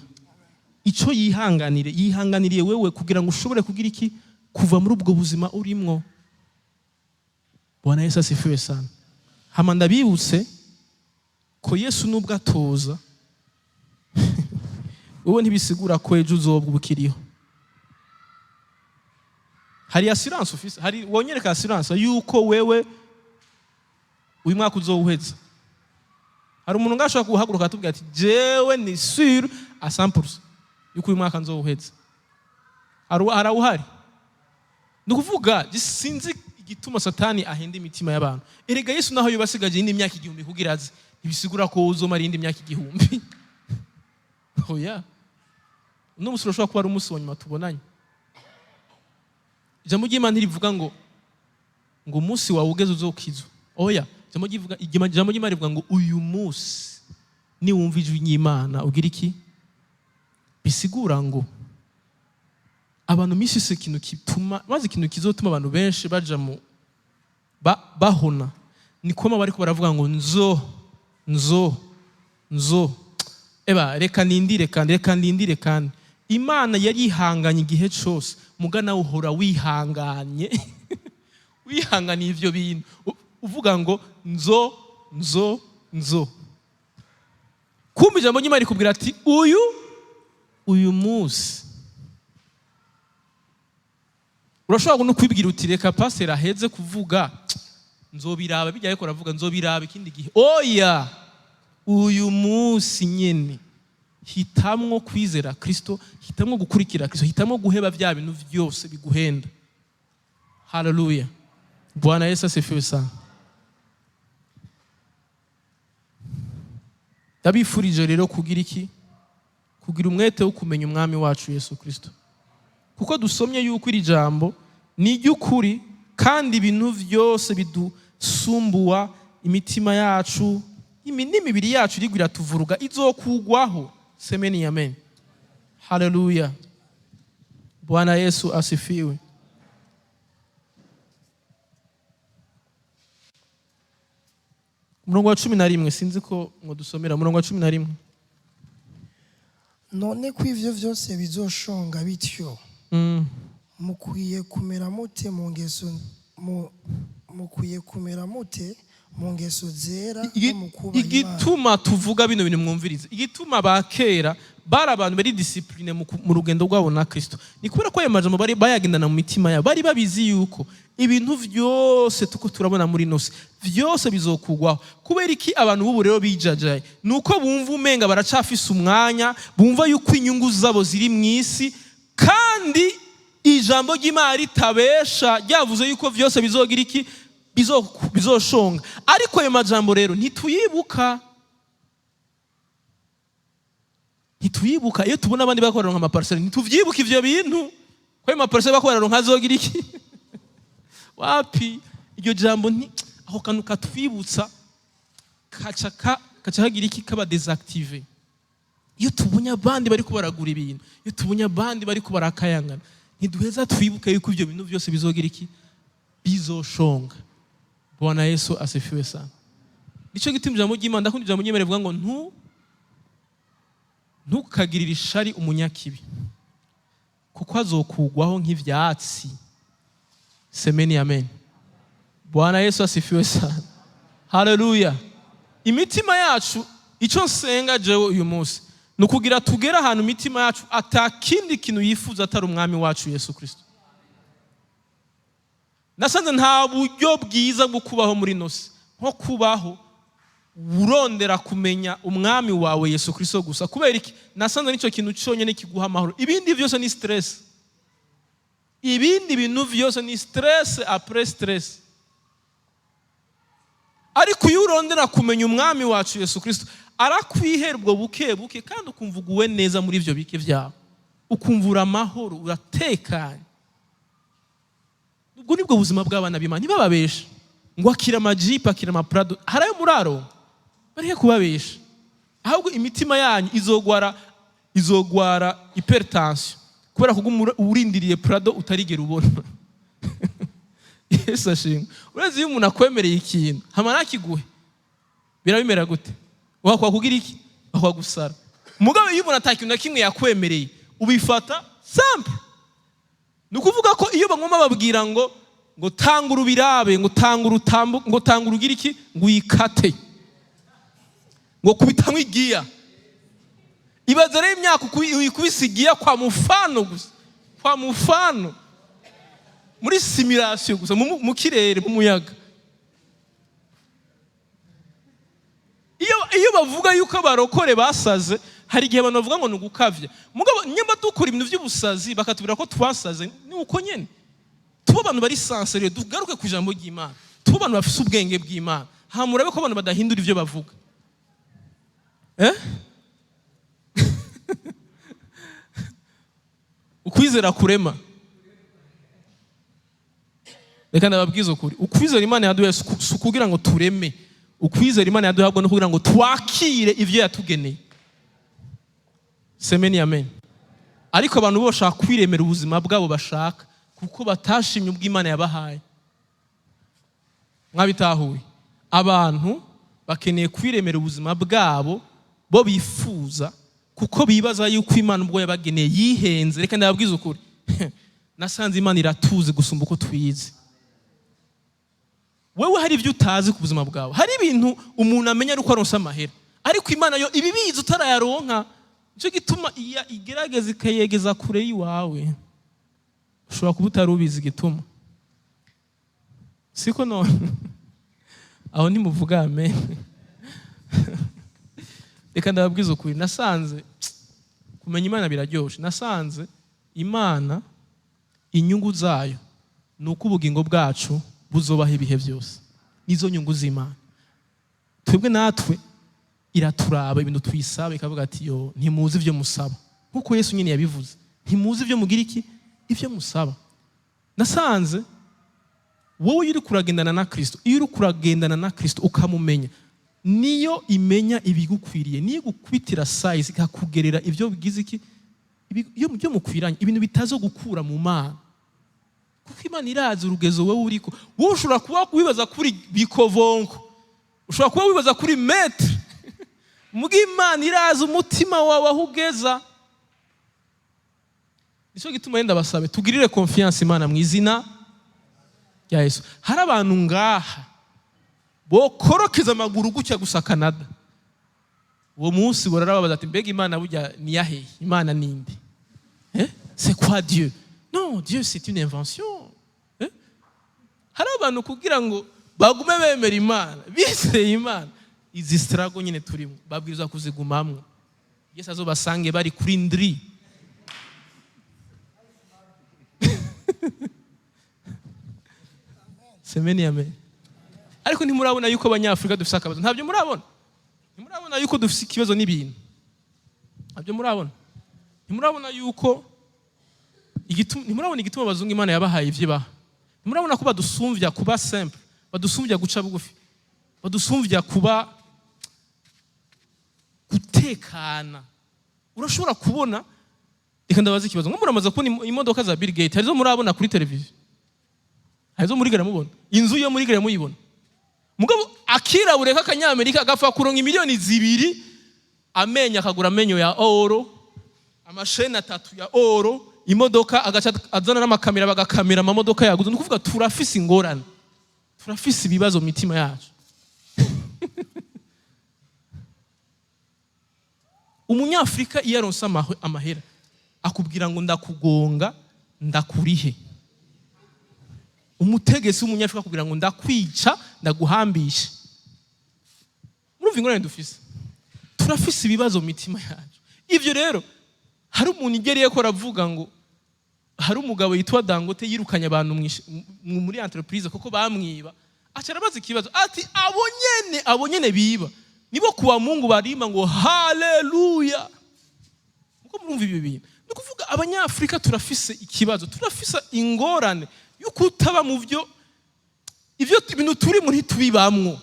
Ico yihanganiriye wewe kugira ngo ushobore kugira iki, kuva muri ubwo buzima urimwo. Bwana Yesu asifiwe sana. Hama ndabibutse ko Yesu nubwo atoza wowe ntibisigura ko ejo uzobwa ubukiriho. Hari assurance ufise, hari wonyereka assurance yuko wewe uyu mwaka uzowuheza. Hari umuntu ngashaka kuhaguruka atubwira ati jewe ni sûr à 100% yuko uyu mwaka nzowuheza. Harawuhari. Nukuvuga gisinzi igituma Satani ahenda imitima y'abantu. Erega Yesu naho yubasigaje indi myaka 1000 kugira aze, ibisigura ko uzomara indi myaka 1000. Oya. Uno musi ushobora kuba ari umunsi wanyuma tubonanye. Ijambo ry'Imana rivuga ngo umunsi wawe ugeze uzokizwa. Oya, ijambo ry'Imana rivuga ngo uyu munsi ni wumva ijwi ry'Imana ugira iki? Bisigura ngo abantu misi se ikintu kituma, maze ikintu kizotuma abantu benshi baja mu bahona. Ni koma bariko baravuga ngo nzo eba reka nindire kandi Imana yari ihanganye igihe cyose, mugana uhora wihanganye. Wihanganye ivyo bintu uvuga ngo nzo. Kumbe ijambo ry'Imana rikubwira ati uyu munsi urashobora no kwibwira uti reka pastor aheze kuvuga nzobiraba, bijya ariko aravuga nzobiraba ikindi gihe. Oya, uyu munsi nyene hitamwo kwizera Kristo, hitamwo gukurikira Kristo, hitamwo guheba bya bintu byose biguhenda. Hallelujah. Bwana Yesu asifiwe sana. Ndabifurije rero kugira iki? Kugira umwete wo kumenya umwami wacu Yesu Kristo. Kuko dusomye yuko iri jambo ni ry'ukuri kandi ibintu byose bidusumbuwa imitima yacu, n'imibiri yacu irigwira tuvuruga izokugwaho. Semeni amen. Haleluya. Bwana Yesu asifiwe. Umurongo wa 11 sinzi ko ngo dusomera umurongo wa 11.
None ko ivyo vyose bizoshonga bityo mukwiye kumera mute mu ngeso zera no mu kubaha Imana.
Igituma tuvuga bino bintu mwumvirize, igituma bakera bari abantu bari discipline mu rugendo rwabo na Kristo, ni kubera ko ayo majambo bari bayagendana mu mitima yabo, bari babizi yuko ibintu vyose tuko turabona muri nose vyose bizokugwaho. Kubera iki abantu b'ubu rero bijajaye? Nuko bumva umenga baracafise umwanya, bumva yuko inyungu zabo ziri mw'isi, kandi ijambo ry'Imana ritabesha ryavuze yuko vyose bizogira iki, bizoshonga. Ariko ayo majambo rero ntituyibuka. Iyo tubona abandi bakorera nka maparcelle ntituvyibuka ivyo bintu, ko ayo maparcelle bakorera nka zogira iki. Wapi iryo jambo aho kantu katwibutsa kaca hagira iki, kaba désactivé. Iyo tubonye abandi bari kubaragura ibintu, iyo tubonye abandi bari kubarakayangana, ntiduheza twibuka yuko ivyo bintu byose bizogira iki, bizoshonga. Bwana Yesu asifiwe sana. Nico gituma ijambo ry'Imana, ndakunda ijambo ry'Imana rivuga ngo ntukagirire ishari umunyakibi, kuko azokugwaho nk'ivyatsi. Semeni amen. Bwana Yesu asifiwe sana. Haleluya. Imitima yacu, ico nsenga jewe uyu munsi, nukugira tugera ahantu imitima yacu atakindi kintu yifuza atari umwami wacu Yesu Kristo. Nasanze nta buryo bwiza bwo kubaho muri nose nko kubaho urondera kumenya umwami wawe Yesu Kristo gusa. Kubera iki? Nasanze nico kintu cyonyene kiguha amahoro. Ibindi byose ni stress. Ibindi bintu byose ni stress après stress. Ariko iyo urondera kumenya umwami wacu Yesu Kristo, arakwihera ubwo buke buke, kandi ukumva uguwe neza muri ivyo bike vyawe, ukumvura amahoro, uratekanye. Ubwo nibwo buzima bw'abana b'Imana. Ntibababesha ngo akira amajipo, akira amaprado, harayo muraro, barihe kubabesha. Ahubwo imitima yanyu izogwara hypertension, kubera ko urindiriye prado utarigera ubona. Yesu ashimwe. Urazi iyo umuntu akwemereye ikintu hama nakiguhe, birabimera gute? Wakwa kugira iki? Wakwa gusara. Mugabo iyo umuntu atakintu na kimwe yakwemereye, ubifata simple. Nukuvuga ko iyo bamwe bababwira ngo tangura ubirabe, ngo tangura utambuke, ngo tangura ugira iki, ngo uyikate, ngo kubitamwe igiya. Ibaze rero imyaka uyikubise igiya kwa mufano gusa, kwa mufano, muri simulation gusa, mu kirere, mu muyaga. Iyo bavuga yuko abarokore basaze, hari igihe abantu bavuga ngo ni ugukavya. Mugabo nyamba dukora ibintu by'ubusazi bakatubwira ko twasaze, ni uko nyene. Tuba abantu bari sincere, dugaruke ku ijambo ry'Imana. Tuba abantu bafise ubwenge bw'Imana. Hamurabe ko abantu badahindura ivyo bavuga. Ukwizera kurema. Reka ndababwiza ukuri, ukwizera Imana yaduhaye si kugira ngo tureme. Ukwizera Imana yaduhabwa no kugira ngo twakire ivyo yatugeneye. Semeni amen. Ariko abantu bo bashaka kwiremera ubuzima bwabo bashaka, kuko batashimye ubw'Imana yabahaye. Mwabitahuye? Abantu bakeneye kwiremera ubuzima bwabo bo bifuza, kuko bibaza yuko Imana ubwo yabageneye yihenze. Reka ndababwiza ukuri, nasanze Imana iratuzi gusumba uko twiyizi. Wewe hari ibyo utazi ku buzima bwawe, hari ibintu umuntu amenya ari uko aronsa amahera, ariko Imana yo ibibizi utarayaronka. Nico gituma igerageza ikayegeza kure yiwawe. Ushobora kuba utari ubizi igituma, siko none? Aho ntimuvuga amen. Reka ndababwiza ukuri, nasanze kumenya Imana biraryoshe. Nasanze Imana inyungu zayo nuko ubugingo bwacu buzobaho ibihe byose. Nizo nyungu z'Imana. Twebwe natwe iraturaba ibintu tuyisaba, ikavuga ati yo ntimuzi ivyo musaba, nkuko Yesu nyine yabivuze, ntimuzi ivyo mugira iki, ivyo musaba. Nasanze wowe uri kuragendana na Kristo, iyo uri kuragendana na Kristo ukamumenya, niyo imenya ibigukwiriye, niyo gukubitira size ikakugerera ivyo bigize iki, iyo mukwiranye ibintu bitazo gukura mu Mana, kuko Imana irazi urugezo wowe uriko. Wowe ushobora kuba wibaza kuri bikovonko, ushobora kuba wibaza kuri metre, muga Imana irazi umutima wawe aho ugeza. Nico gituma yenda basabe tugirire confiance Imana mu izina rya Yesu. Hari abantu ngaha bokorokeza amaguru gutya gusa Canada, uwo munsi borarababaza ati mbega Imana burya ni yahe? Imana ninde? C'est quoi Dieu? Non, Dieu c'est une invention. Hari abantu kugira ngo bagume bemera Imana, bizeye Imana, izi struggle nyine turimo babwirizwa kuzigumamwo. Yesu azobasange bari kuri ndri. Semeni amen. Ariko ntimurabona yuko abanyafrika dufise akabazo? Ntabyo murabona? Ntimurabona yuko dufise ikibazo n'ibintu? Ntabyo murabona? Ntimurabona yuko ntimurabona igituma abazungu Imana yabahaye ivyibaha? Ntimurabona ko badusumvya kuba simple, badusumvya guca bugufi, badusumvya kuba gutekana. Urashobora kubona, reka ndabaza ikibazo, nko muramaze kubona imodoka za Bill Gates, harizo murabona kuri televiziyo? Harizo murigera mubona? Inzu yo murigera muyibona? Mugabo akirabure k'akanyamerika agapfa kuronka imiliyoni 2, amenya akagura amenyo ya oro, amasheni 3 ya oro, imodoka agaca azana n'amakamera bagakamera amamodoka yaguze. Nukuvuga turafise ingorane, turafise ibibazo mu mitima yacu. Umunyafrika iyo aronse amahera akubwira ngo ndakugonga ndakurihe. Umutegesi w'umunyafrika akubwira ngo ndakwica ndaguhambisha. Murumva ingorane dufise? Turafise ibibazo mu mitima yacu. Ivyo rero hari umuntu igeriye ko aravuga ngo hari umugabo yitwa Dangote yirukanye abantu muri entreprise kuko bamwiba. Aca arabaza ikibazo ati abo nyene biba nibo kuwa Mungu barima ngo haleluya. Muko murumva ibyo bintu? Nukuvuga abanyafrika turafise ikibazo, turafise ingorane yuko utaba mu byo ivyo ibintu turi muri tubibamwo.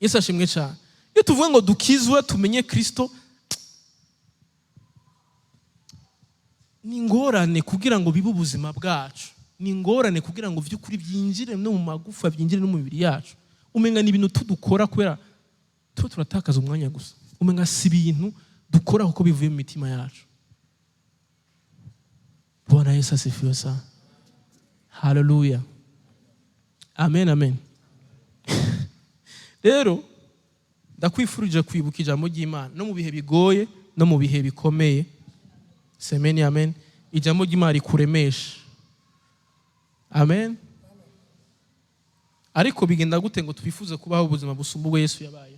Yesu ashimwe cyane. Iyo tuvuga ngo dukizwe tumenye Kristo, ni ngorane kugira ngo bibe ubuzima bwacu, ni ngorane kugira ngo vy'ukuri byinjire no mu magufa, byinjire no mu mibiri yacu. Umenga ni ibintu tudukora kubera turatakaza umwanya gusa. Umenga si ibintu dukora kuko bivuye mu mitima yacu. Bwana Yesu asifiwe sana. Hallelujah. Amen, amen. Rero ndakwifurije kwibuka ijambo ry'Imana no mu bihe bigoye no mu bihe bikomeye. Semeni amen. Ijambo ry'Imana rikuremesha. Amen. Ariko bigenda gute ngo twifuze kubaho ubuzima busumba ubwo Yesu yabaye?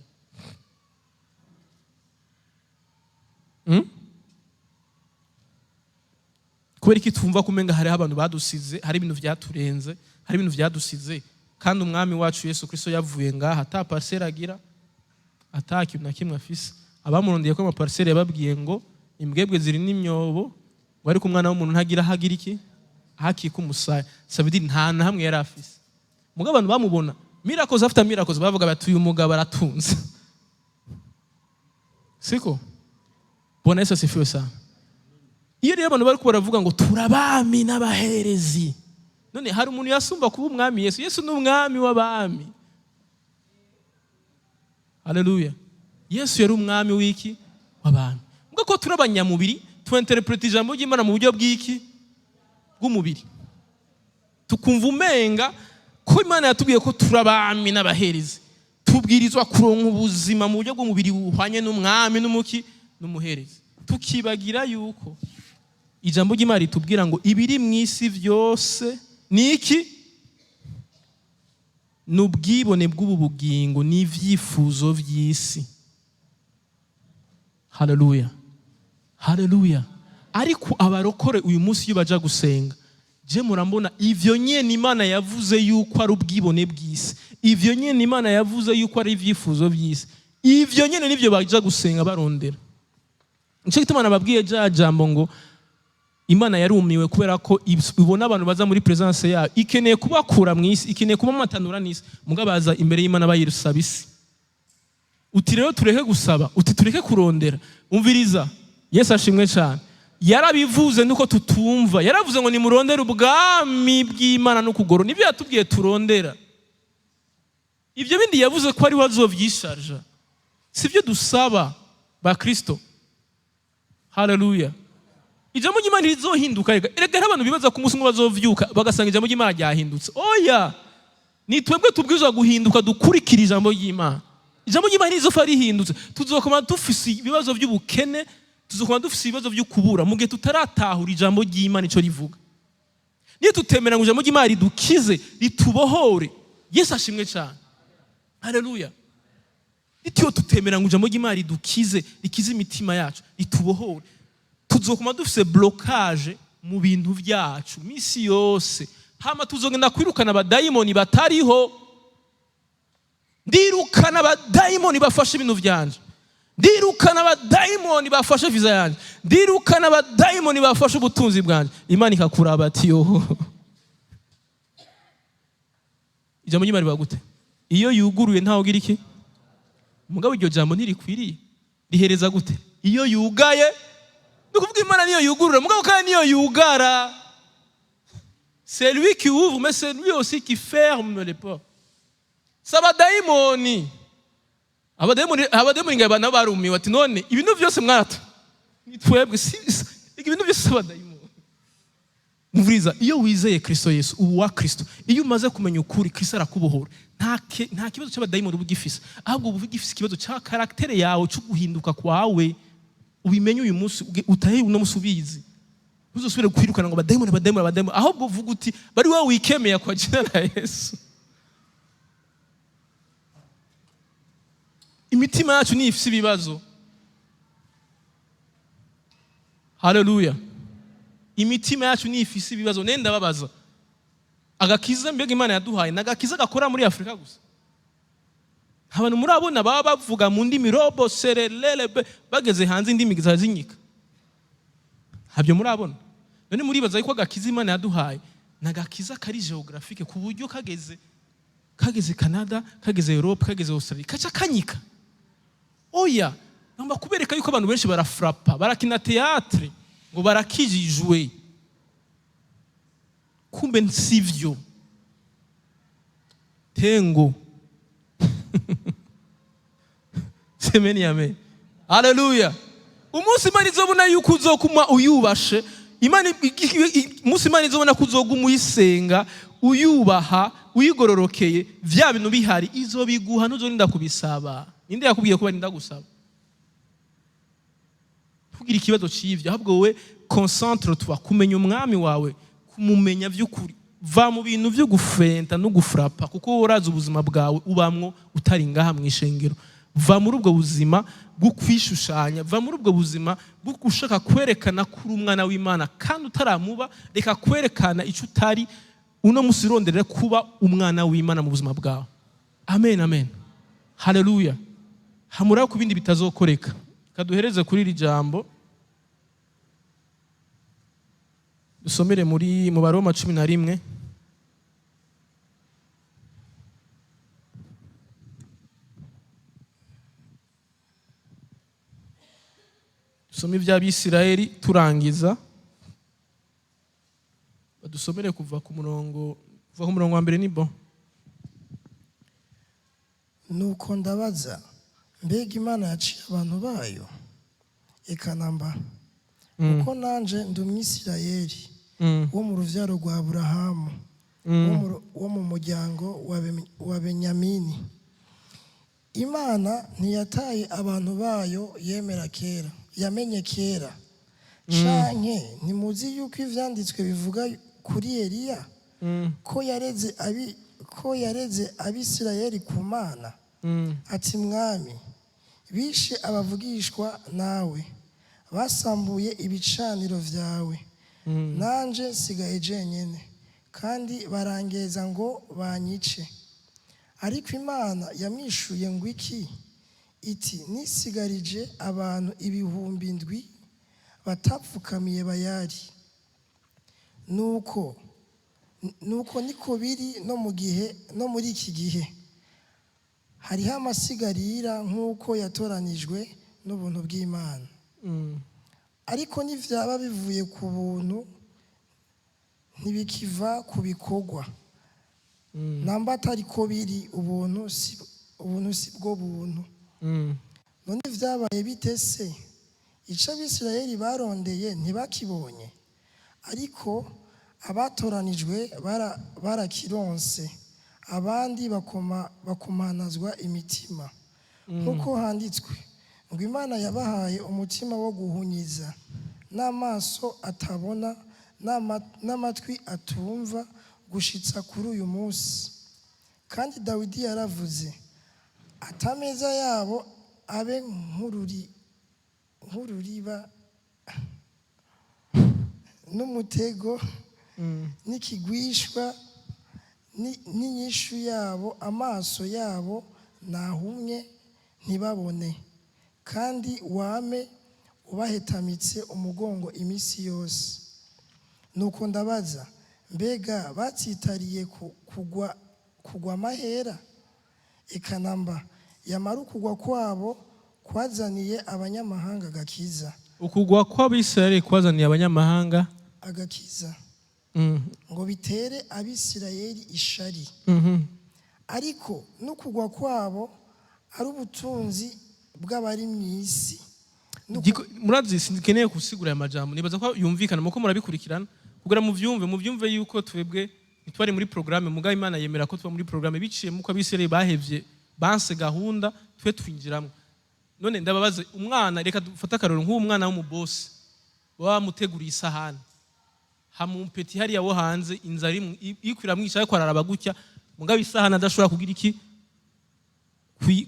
Kubera iki twumva kumenga hari abantu badusize, hari ibintu vyaturenze, hari ibintu vyadusize, kandi umwami wacu Yesu Kristo yavuye ngaha ata parcelle agira, ata kintu na kimwe afise. Abamurondeye ko ama parcelle yababwiye ngo imbwebwe ziri n'imyobo, ngo ariko umwana w'umuntu ntagira hagira iki hakika umusaya. Sabidi nta na hamwe yari afise. Mugabo abantu bamubona miracles after miracles bavuga bati uyu mugabo aratunze. Siko? Bwana Yesu asifiwe sana. Iyo rero abantu bariko baravuga ngo turabami n'abaherezi, none hari umuntu yasumba kuba umwami Yesu? Yesu ni umwami w'abami. Haleluya. Yesu yari umwami w'iki? W'abami. Mbwa ko turabanyamubiri tuinterprete ijambo ry'Imana mu buryo bw'iki? Bw'umubiri. Tukumva umenga ko Imana yatubwiye ko turabami n'abaherezi, tubwirizwa kuronka ubuzima mu buryo bw'umubiri buhwanye n'umwami n'umuki n'umuherezi. Tukibagira yuko ijambo ry'Imana ritubwira ngo ibiri mu isi byose ni iki? N'ubwibone bw'ubu bugingo n'ivyifuzo vy'isi. Haleluya. Haleluya. Ariko abarokore uyu munsi iyo baja gusenga, je murambona ivyo nyene Imana yavuze yuko ari ubwibone bw'isi, ivyo nyene Imana yavuze yuko ari ivyifuzo vy'isi, ivyo nyene nivyo baja gusenga barondera. Nico gituma nababwiye jambo ngo Imana yarumiwe kubera ko ibona abantu baza muri presence yayo, ikeneye kubakura mu isi, ikeneye kuba matanura n'isi, mugabaza imbere y'Imana bayirusaba isi. Uti rero tureke gusaba, uti tureke kurondera. Umviriza, Yesu ashimwe cyane. yarabivuze nuko tutumva. Yaravuze ngo nimurondere ubwami bw'Imana no kugorora. Nibyo yatubwiye turondera. Ibyo bindi yavuze ko ari wazovyisharja. Sivyo dusaba ba Kristo. Haleluya. Ijambo ry'Imana rizohinduka. Erega abantu bibaza ku munsi umwe bazovyuka bagasanga ijambo ry'Imana ryahindutse. Oya. Ni twebwe tubwirizwa guhinduka dukurikira ijambo ry'Imana. Ijambo ry'Imana rizofa rihindutse. Tuzokoma dufise ibibazo by'ubukene, tuzokoma dufise ibibazo byo kubura mu gihe tutaratahura ijambo ry'Imana ico rivuga. Niyo tutemera ngo ijambo ry'Imana ridukize, ritubohore. Yesu ashimwe cyane. Haleluya. Itiyo tutemera ngo ijambo ry'Imana ridukize, rikize imitima yacu, ritubohore. Tuzokoma dufise blocage mu bintu byacu misi yose. Hama tuzogenda kwirukana abadayimoni batariho. Ndirukana abadayimoni bafashe ibintu byanje. Ndirukana abadayimoni bafashe visa yanje. Ndirukana abadayimoni bafashe ubutunzi bwanje. Imana ikakuraba ati yo. Ijambo ry'Imana riba gute? Iyo yuguruye ntaho gira iki? Mugabo iryo jambo ntirikwiriye. Rihereza gute? Iyo yugaye, nukuvuga Imana niyo yugurura, mugabo kandi niyo yugara. C'est lui qui ouvre, mais c'est lui aussi qui ferme les portes. Sabadayimoni. Abadayimoni ngaba nabarumiwe ati none ibintu byose mwarata. Nitwebwe ibintu byose sabadayimoni. Muvuriza iyo wizeye Kristo Yesu, uwa Kristo. Iyo umaze kumenya ukuri Kristo arakubohora. Nta kibazo cy'abadayimoni ubugifise. Ahubwo ubugifise ikibazo cya karaktere yawe cyo guhinduka kwawe. Ubimenye uyu munsi utahe uno musubizi. Uzosubire kwirukana ngo abadayimoni. Ahubwo uvuga uti bari wowe wikemeye kwa jina la Yesu. Imitima yacu ni ifise ibibazo. Haleluya. Imitima yacu ni ifise ibibazo. Nenda babaza. Agakiza mbega Imana yaduhaye nagakiza gakora muri Afrika gusa. Abantu murabona baba bavuga mu ndimi robo serelele bageze hanze indimi zazinyika. Habyo murabona. None muribaza yuko agakiza Imana yaduhaye nagakiza kari geographique ku buryo kageze Canada, kageze Europe, kageze Australia, kaca kanyika. Oya, namba kubereka yuko abantu benshi barafrapa, barakina théâtre, ngo barakijijwe. Kumbe nsivyo. Tengo. Semeni amen. Haleluya. Umunsi Imana izobona yuko uzokuma uyubashe, umunsi Imana izobona ko uzoguma uyisenga, uyubaha, uyigororokeye, vya bintu bihari izobiguha nuzorinda kubisaba. Ninde yakubwiye ko barinda gusaba? Tugira ikibazo cy'ivyo, ahubwo we concentre toi kumenya umwami wawe, kumumenya vy'ukuri. Va mu bintu byo gufenta no gufrapa kuko uraza ubuzima bwawe ubamwo utari ngaha mwishengero. Va muri ubwo buzima bwo kwishushanya, va muri ubwo buzima bwo gushaka kwerekana kuri umwana w'Imana kandi utaramuba, reka kwerekana icyo utari uno musironderere kuba umwana w'Imana mu buzima bwawe. Amen, amen. Haleluya. Hamura ku bindi bitazokoreka. Kaduhereze kuri iri jambo. Dusomere mu Baroma 11. Dusome iby'Abisirayeli turangiza. Badusomere kuva ku murongo wa mbere ni bon.
Nuko ndabaza mbega Imana yaciye abantu bayo ikanamba uko nanje ndi Umwisirayeli wo mu ruvyaro rwa Aburahamu wo mu muryango wa Benyamini. Imana ntiyataye abantu bayo yamenye kera. Canke ntimuzi yuko ivyanditswe bivuga kuri Eliya ko yareze Abisirayeli ku Mana ati mwami bishe abavugishwa nawe, basambuye ibicaniro vyawe, nanje nsigaye jenyene, kandi barangeza ngo banyice. Ariko Imana yamwishuye ngo iki? Iti nisigarije abantu 7,000 batapfukamiye Bayali. Nuko niko biri no muri iki gihe. Hariho amasigarira nk'uko yatoranijwe n'ubuntu bw'Imana. ariko n'ivyaba bivuye ku buntu ntibikiva ku bikorwa namba atari ko biri ubuntu si bwo buntu none vyabaye bite se ico abisirayeli barondeye ntibakibonye ariko abatoranijwe barakironse abandi bakomanazwa imitima nk'uko handitswe ngo Imana yabahaye umutima wo guhunyiza n'amaso atabona n'amatwi atumva gushitsa kuri uyu munsi kandi Dawidi yaravuze atameza yabo abe nk'ururiba n'umutego n'ikigwishwa n'inyishu yabo amaso yabo nahumye ntibabone kandi wame ubahetamitse umugongo iminsi yose nuko ndabaza mbega batsitariye kugwa amahera ikanamba yamara ukugwa kwabo kwazaniye abanyamahanga agakiza
ukugwa kw'abisirayeli kwazaniye abanyamahanga
agakiza ngo bitere abisirayeli ishari ariko n'ukugwa kwabo ari ubutunzi bw'abari mu isi
murazi sindikeneye gusigura aya majambo nibaza ko yumvikana muko murabikurikirana kugira muvyumve yuko twebwe ntitwari muri programme mugabo Imana yemera ko tuba muri programme biciye muko abisirayeli bahevye banse gahunda twe twinjiramo none ndababaze umwana reka dufata akaroro nk'umwana w'umubosi bamuteguriye isahani hamumpeti hariya wo hanze inzara ikwira mwicaye ko araraba gutya mugabo isahani adashobora kugira iki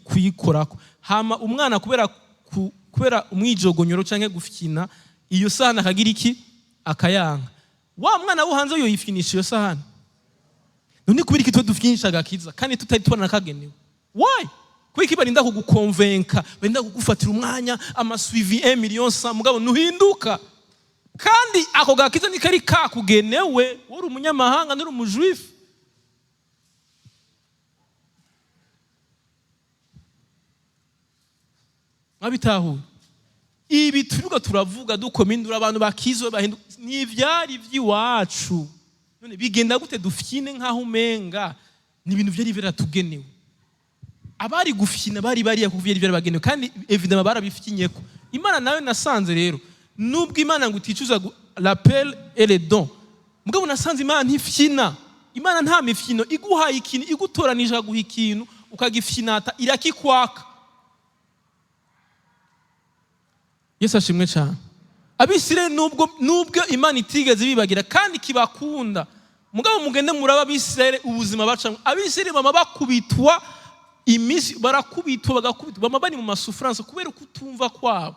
kuyikorako hama umwana kubera umwijogonyoro canke gufyina iyo sahani akagira iki akayanka wa mwana wo hanze yo yifinisha iyo sahani none kubera iki dufyinisha agakiza kandi tutari tubona kagenewe why kwiki barinda kugukonvenka barinda kugufatira umwanya amasuivi 1 million sa mugabo nuhinduka kandi ako gakiza ni kari kakugenewe uri umunyamahanga n'uri umujuifu abitahu ibi turuga turavuga dukomindura abantu bakizwe bahinduka n'ivyari vy'iwacu none bigenda gute dufyine nkaho umenga ni ibintu vyari biratugenewe abari gufyina bari yakuvye vyari bagenewe kandi evidemment barabifyinyeko Imana nawe nasanze rero nubwo Imana ngo uticuza l'appel et les dons mugabo nasanze Imana ntifyina Imana nta mifyino iguhaye ikintu igutoranije guha ikintu ukagifyinata irakikwaka Yesu ashimwe cyane abisirayeli nubwo Imana itigeze bibagira kandi kibakunda mugabo mugende muraba abisirayeli ubuzima bacamwe abisirayeli bama bakubitwa imisi barakubitwa bagakubitwa bama bani mu masufrance kubera kutumva kwabo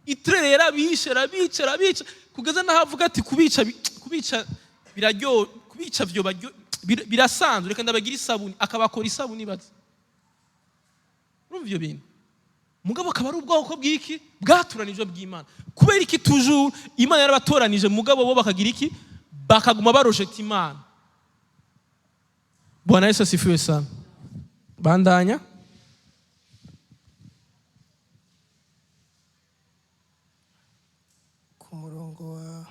itrere yarabica kugeza nahavuga ati kubica biraryo kubica vyo birasanzwe reka ndabagira isabuni akabakora isabuni bazi urumva ibyo bintu mugabo akaba ari ubwoko bw'iki bwaturanije bw'Imana kubera iki toujours Imana yarabatoranije mugabo bo bakagira iki bakaguma barojeta Imana Bwana Yesu asifiwe sana bandanya
ku murongo wa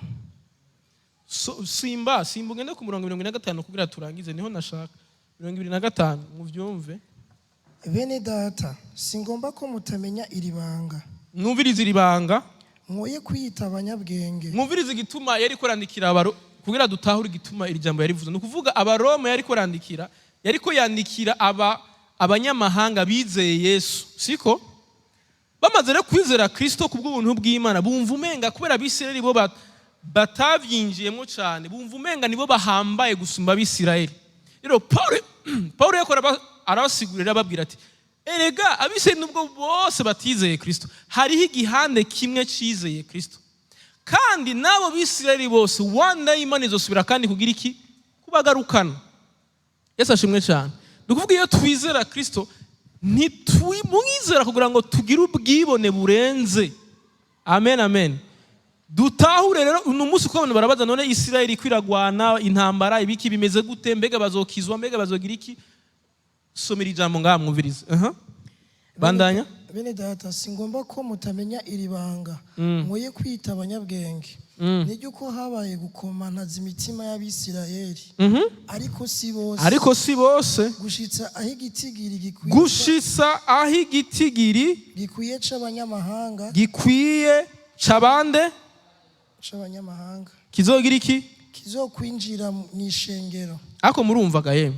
simba ugende ku murongo 25 kugira turangize niho nashaka 25 muvyumve
bene data singomba ko mutamenya iri banga
mwumvirize iri banga
mwoye kwiyita abanyabwenge
mwumvirize igituma yari korandikira kugira dutahure igituma iri jambo yarivuze no kuvuga abaroma yari korandikira yariko yandikira abanyamahanga bizeye Yesu siko bamaze rero kwizera Kristo kubw'ubuntu bw'Imana bumva umenga kubera abisirayeli bo batavyinjiyemo cyane bumva umenga nibo bahambaye gusumba abisirayeli rero Paulo yakora arabasigurira babwira ati erega abisirayeli nubwo bose batizeye Kristo hariho igihande kimwe cizeye Kristo kandi nabo bisirayeli bose one day Imana izosubira kandi kugira iki kubagarukana Yesu ashimwe cyane dukuvuga iyo twizera Kristo ntitwimwizera kugira ngo tugire ubwibone burenze amen dutahure rero uno munsi uko abantu barabaza none Isirayeli kwiragwana intambara ibiki bimeze gute mbega bazokizwa mbega bazogira iki somera ijambo ngamwumvirize bandanya.
Bene data singomba ko mutamenya iri banga mwoye kwita abanyabwenge niryo ko habaye gukomantaza imitima y'Abisirayeli ariko si bose gushitsa aho igitigiri gikwiye c'abanyamahanga c'abanyamahanga
kizogira iki
kizokwinjira mu ishengero.
Ako murumvaga yemwe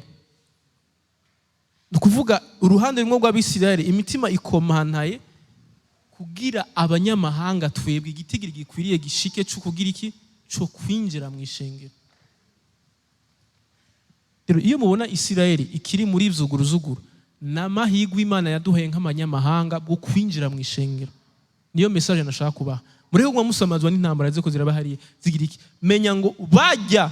nukuvuga uruhande rumwe rw'Abisirayeli imitima ikomantaye kugira abanyamahanga twebwe igitigiri gikwiriye gishike cyo kugira iki cyo kwinjira mu ishengero. Rero iyo mubona Isirayeli ikiri muri vyuguruzuguru n'amahigwe Imana yaduhaye nk'abanyamahanga bwo kwinjira mu ishengero. Niyo message nashaka kubaha. Muri ho musamazwa n'intambara ziko zirabahariye zigira iki menya ngo bajya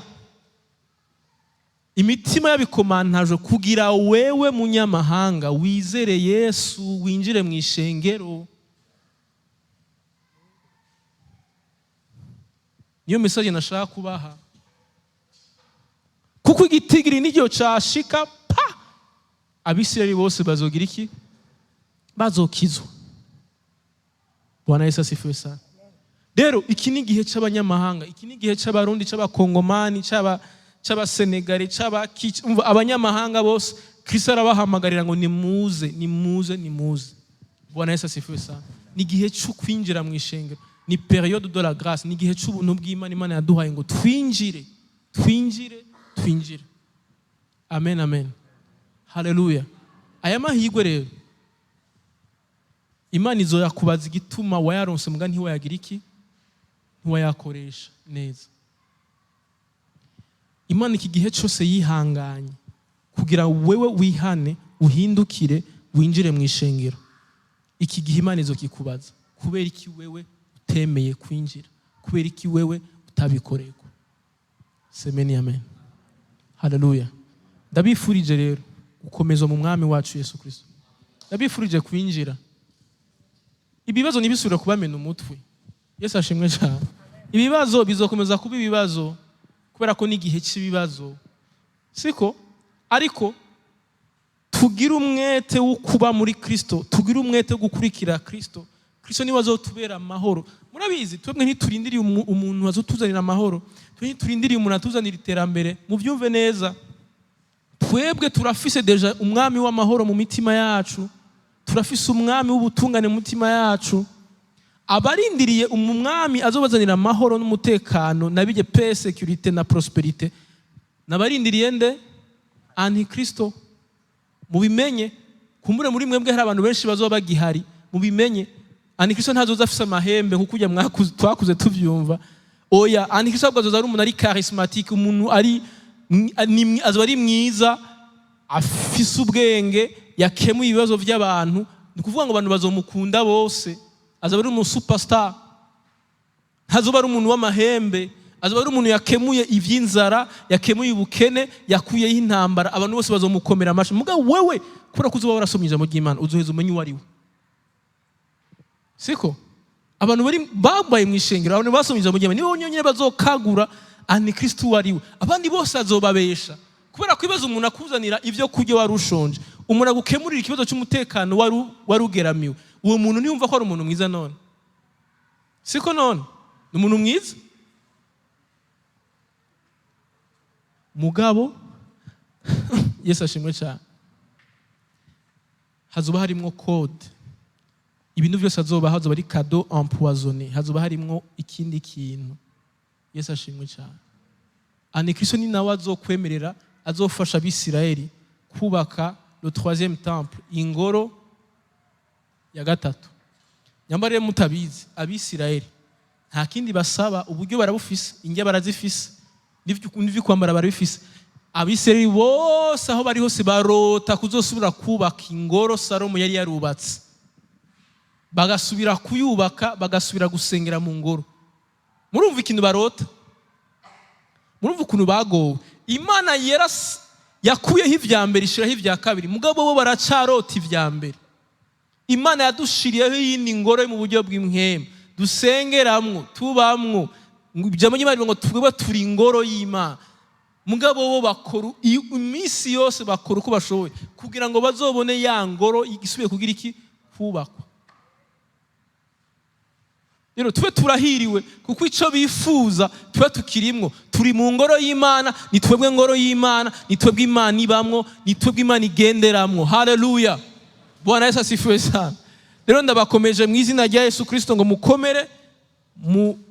imitima y'abikomantaje kugira wewe munyamahanga wizere Yesu winjire mu ishengero. Niyo message nashaka kubaha kuko igitigiri n'iryo cashika pa Abisirayeli bose bazogira iki bazokizwa. Bwana Yesu asifiwe sana. Rero iki ni gihe c'abanyamahanga, iki ni gihe c'abarundi, c'abakongomani, c'abasenegari, abanyamahanga bose Kristo arabahamagarira ngo nimuze. Bwana Yesu asifiwe sana. Ni gihe cyo kwinjira mu ishengero, ni periode de la grâce, ni gihe c'ubuntu bw'Imana Imana yaduhaye ngo twinjire. Amen. Haleluya. Aya mahigwe rero Imana izoyakubaza igituma wayaronse muga ntiwayagira iki ntiwayakoresha neza. Imana iki gihe cyose yihanganye kugira wewe wihane uhindukire winjire mu ishengero. Iki gihe Imana izokikubaza kubera iki wewe utemeye kwinjira, kubera iki wewe utabikorego. Semeni amen. Haleluya. Ndabifurije rero gukomeza mu mwami wacu Yesu Kristo. Ndabifurije kwinjira. Ibibazo nibisubira kubamena umutwe. Yesu ashimwe cyane. Ibibazo bizokomeza kuba ibibazo kubera ko n'igihe cy'ibibazo. Siko ariko tugira umwete wo kuba muri Kristo, tugira umwete wo gukurikira Kristo. Kristo niwe azotubera amahoro. Murabizi twebwe ntiturindiriye umuntu azotuzanira amahoro. Turindiriye umuntu atuzanira iterambere. Mubyumve neza. Twebwe turafise deja umwami w'amahoro mu mitima yacu. Turafise umwami w'ubutungane mu mitima yacu. Abarindiriye umwami azobazanira amahoro n'umutekano nabije paix, sécurité na prospérité. Nabarindiriye nde? Antikristo. Mubimenye kumbure muri mwebwe hari abantu benshi bazoba bagihari. Mubimenye Antikristo ntazoza afise amahembe nkuko ujya twakuze tuvyumva. Oya, Antikristo azoza ari umuntu ari charismatique, umuntu azoba ari mwiza, afise ubwenge, yakemuye ibibazo by'abantu. Ni kuvuga ngo abantu bazomukunda bose. Azoba ari umuntu superstar. Hazoba ari umuntu w'amahembe, azoba ari umuntu yakemuye ivy'inzara, yakemuye ubukene, yakuyeho intambara, abantu bose bazomukomera amashi. Muga wewe kubera kuzuba warasomye ijambo ry'Imana uzoheza umenye uwo ari we. Siko abantu bari babaye mu ishengero, abantu basomye ijambo ry'Imana nibo nyonyine bazokagura Antikristo uwo ari we. Abandi bose azobabesha kubera ko ibibazo umuntu akuzanira ivyo kurya wari ushonje, umuntu agukemurira ikibazo cy'umutekano wari ugeramiwe. Uwo muntu ntiyumva ko ari umuntu mwiza none. Siko none ni umuntu mwiza. Mugabo Yesu ashimwe cyane. Hazoba harimwo code. Ibintu byose hazoba ari cadeau empoisonné. Hazoba harimwo ikindi kintu. Yesu ashimwe cyane. Antikristo ni nawe azokwemerera, azofasha Abisirayeli kubaka le 3e temple, ingoro ya gatatu. Nyambare mutabizi Abisirayeli nta kindi basaba, uburyo barabufise, inge barazifise, n'ivyo kwambara barabifise. Abisirayeli bose aho bari hose barota kuzosubira kubaka ingoro Salomo yari yarubatse. Bagasubira kuyubaka, bagasubira gusengera mu ngoro. Murumva ikintu barota? Murumva ukuntu bagowe? Imana yakuyeho ivya mbere ishiraho ivya kabiri, mugabo bo baracarota ivya mbere. Imana yadushiriyeho yindi ngoro mu buryo bw'imwema dusengeramwo, tubamwo. Ijambo ry'Imana ngo twebwe turi ingoro y'Imana. Mugabo bo bakora iminsi yose bakora uko bashoboye kugira ngo bazobone ya ngoro igisubiye kugira iki hubakwa. Rero tube turahiriwe kuko icyo bifuza tuba tukirimwo. Turi mu ngoro y'Imana, ni twebwe ngoro y'Imana, ni twebwe Imana ibamwo, ni twebwe Imana igenderamwo. Haleluya. Bwana Yesu asifiwe sana. Rero ndabakomeje mu izina rya Yesu Kristo ngo mukomere,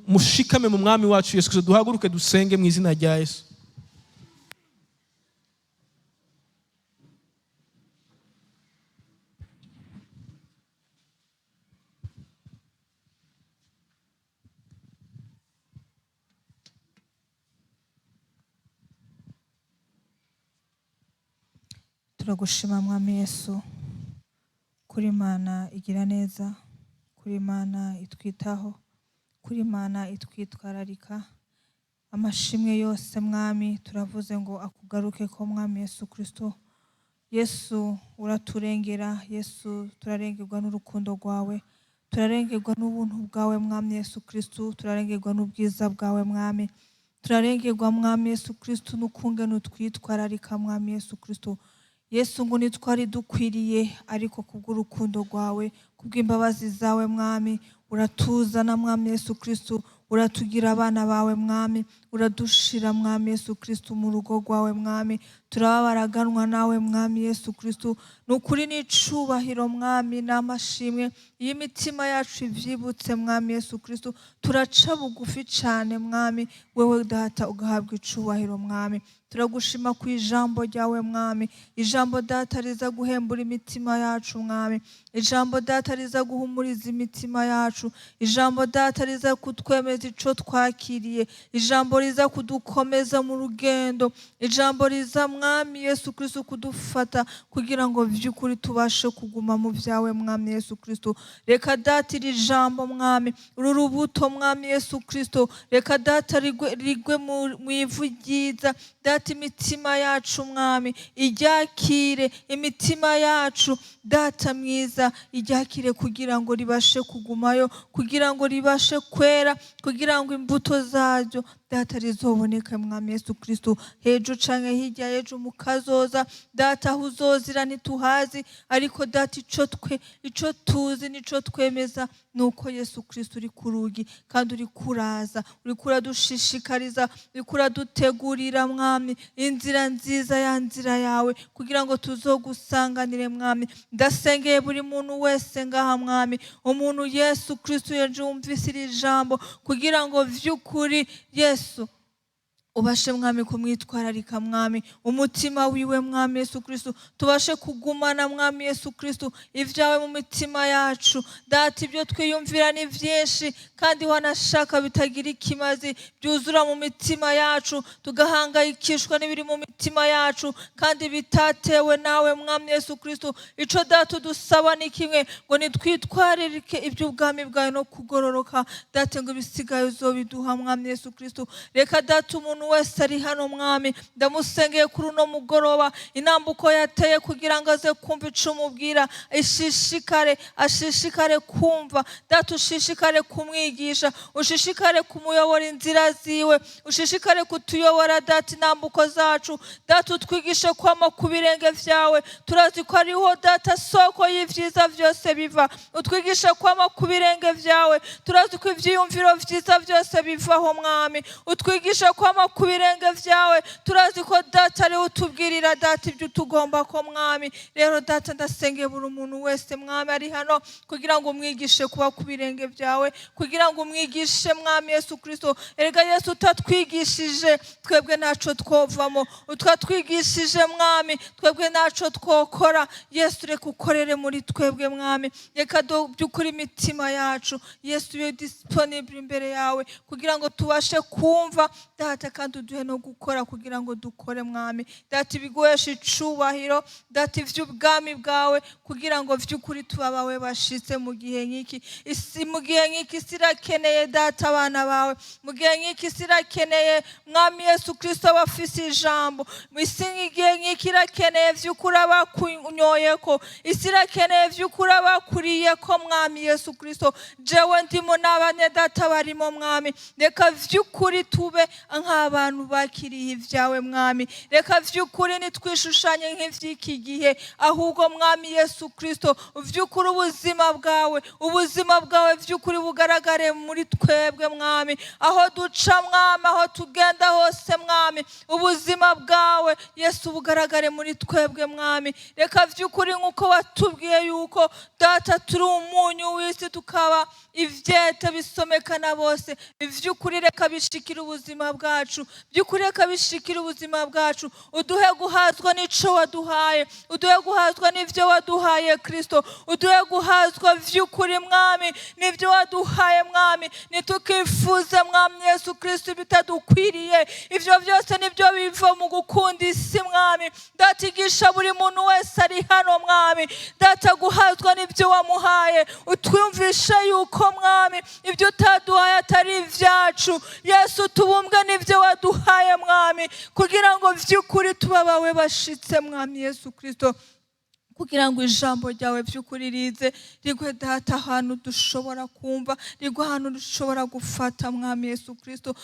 mushikame mu mwami wacu Yesu Kristo. Duhaguruke dusenge mu izina rya Yesu.
Turagushima mwami Yesu, kuri Imana igira neza, kuri Imana itwitaho, kuri Imana itwitwararika. Amashimwe yose mwami turavuze ngo akugaruke ko mwami Yesu Kristo. Yesu uraturengera, Yesu turarengerwa n'urukundo rwawe, turarengerwa n'ubuntu bwawe mwami Yesu Kristo, turarengerwa n'ubwiza bwawe mwami, turarengerwa mwami Yesu Kristo n'ukungene utwitwararika mwami Yesu Kristo. Yesu ngo nitwari dukwiriye, ariko kubw'urukundo rwawe, kubw'imbabazi zawe mwami, uratuzana mwami Yesu Kristo, uratugira abana bawe mwami, uradushira mwami Yesu Kristo mu rugo rwawe mwami. Turababaraganwa nawe mwami Yesu Kristo, nukuri n'icubahiro mwami n'amashimwe. Iyo imitima yacu ivyibutse mwami Yesu Kristo, turaca bugufi cane mwami, wewe data ugahabwa icubahiro mwami. Turagushima ku ijambo ryawe mwami, ijambo data riza guhembura imitima yacu mwami, ijambo data riza guhumuriza imitima yacu, ijambo data riza kutwemeza ico twakiriye, ijambo riza kudukomeza mu rugendo, ijambo riza mwami Yesu Kristo kudufata kugira ngo vy'ukuri tubashe kuguma mu vyawe mwami Yesu Kristo. Reka data iri jambo mwami, uru rubuto mwami Yesu Kristo, reka data rigwe mu ivu ryiza, data imitima yacu mwami iryakire, imitima yacu data mwiza iryakire kugira ngo ribashe kugumayo, kugira ngo ribashe kwera, kugira ngo imbuto zaryo data rizoboneka mwami Yesu Kristo. Hejo canke hirya yejo mukazoza data, aho uzozira ntituhazi, ariko data ico tuzi nico twemeza nuko Yesu Kristo uri kurugi kandi uri kuraza, uri kuradushishikariza, uri kuradutegurira mwami inzira nziza ya nzira yawe, kugira ngo tuzogusanganire mwami. Ndasengeye buri muntu wese ngaha mwami, umuntu Yesu Kristo yumvise iri jambo, kugira ngo vy'ukuri Yesu ubashe mwami kumwitwararika mwami, umutima wiwe mwami Yesu Kristo, tubashe kugumana mwami Yesu Kristo ivyawe mu mitima yacu. Data ibyo twiyumvira ni vyinshi kandi wanashaka bitagira ikimazi, byuzura mu mitima yacu, tugahangayikishwa n'ibiri mu mitima yacu kandi bitatewe nawe mwami Yesu Kristo. Ico data dusaba ni kimwe, ngo nitwitwaririke iby'ubwami bwawe no kugororoka data, ngo bisigaye uzobiduha mwami Yesu Kristo. Reka data umuntu wese ari hano mwami, ndamusengeye kuri uno mugoroba, inambuko yateye kugira ngo aze kumva ico umubwira, ashishikare kumva data, ushishikare kumwigisha, ushishikare kumuyobora inzira ziwe, ushishikare kutuyobora data inambuko zacu data, utwigishe kwama ku birenge vyawe. Turazi ko ariho data soko y'ivyiza vyose biva, utwigishe kwama ku birenge vyawe. Turazi ko ivyiyumviro vyiza vyose bivaho mwami, utwigishe kwama ku birenge vyawe. Turazi ko data ari utubwirira data ibyo tugomba ko mwami. Rero data ndasengeye buri umuntu wese mwami ari hano, kugira ngo umwigishe kuba ku birenge vyawe, kugira ngo umwigishe mwami Yesu Kristo. Erega Yesu utatwigishije twebwe naco twovamo, utwatwigishije mwami twebwe naco twokora. Yesu reka ukorere muri twebwe mwami, reka byukuri imitima yacu Yesu ibe disponible imbere yawe, kugira ngo tubashe kumva data kandi uduhe no gukora, kugira ngo dukore mwami data ibiguhesha icubahiro data ivy'ubwami bwawe, kugira ngo vy'ukuri tubabawe bashitse mu gihe nk'iki. Mu gihe nk'iki sirakeneye data abana bawe, mu gihe nk'iki sirakeneye mwami Yesu Kristo abafise ijambo. Igihe nk'iki ariko irakeneye vy'ukuri abakunyoye ko, isi irakeneye vy'ukuri abakuriye ko mwami Yesu Kristo. Jewe ndimo n'abane data barimo mwami, reka vy'ukuri tube nk'abantu bakiriye ivyawe mwami. Reka vy'ukuri nitwishushanye nk'ivy'iki gihe, ahubwo mwami Yesu Kristo vy'ukuri ubuzima bwawe vy'ukuri bugaragare muri twebwe mwami. Aho duca mwami, aho tugenda hose mwami, ubuzima bwawe Yesu bugaragare muri twebwe mwami. Reka vy'ukuri nk'uko watubwiye yuko data turi umunyu w'isi tukaba ivyete bisomekana bose, vy'ukuri reka bishikira ubuzima bwacu, vy'ukuri reka bishikira ubuzima bwacu. Uduhe guhazwa n'ico waduhaye, uduhe guhazwa n'ivyo waduhaye Kristo, uduhe guhazwa vy'ukuri mwami n'ivyo waduhaye mwami. Nitukifuze mwami Yesu Kristo bitadukwiriye, ivyo vyose nivyo biva mu gukunda isi mwami. Datigisha buri muntu wese ari hano mwami, data guhazwa n'ivyo wamuhaye. Utwumvishe yuko mwami ivyo utaduhaye atari ivyacu Yesu, tubumbwe n'ivyo waduhaye mwami, kugira ngo vy'ukuri tubabawe bashitse mwami Yesu Kristo, kugira ngo ijambo ryawe vy'ukuri rize rigwe data ahantu dushobora kumva, rigwe ahantu dushobora gufata mwami Yesu Kristo,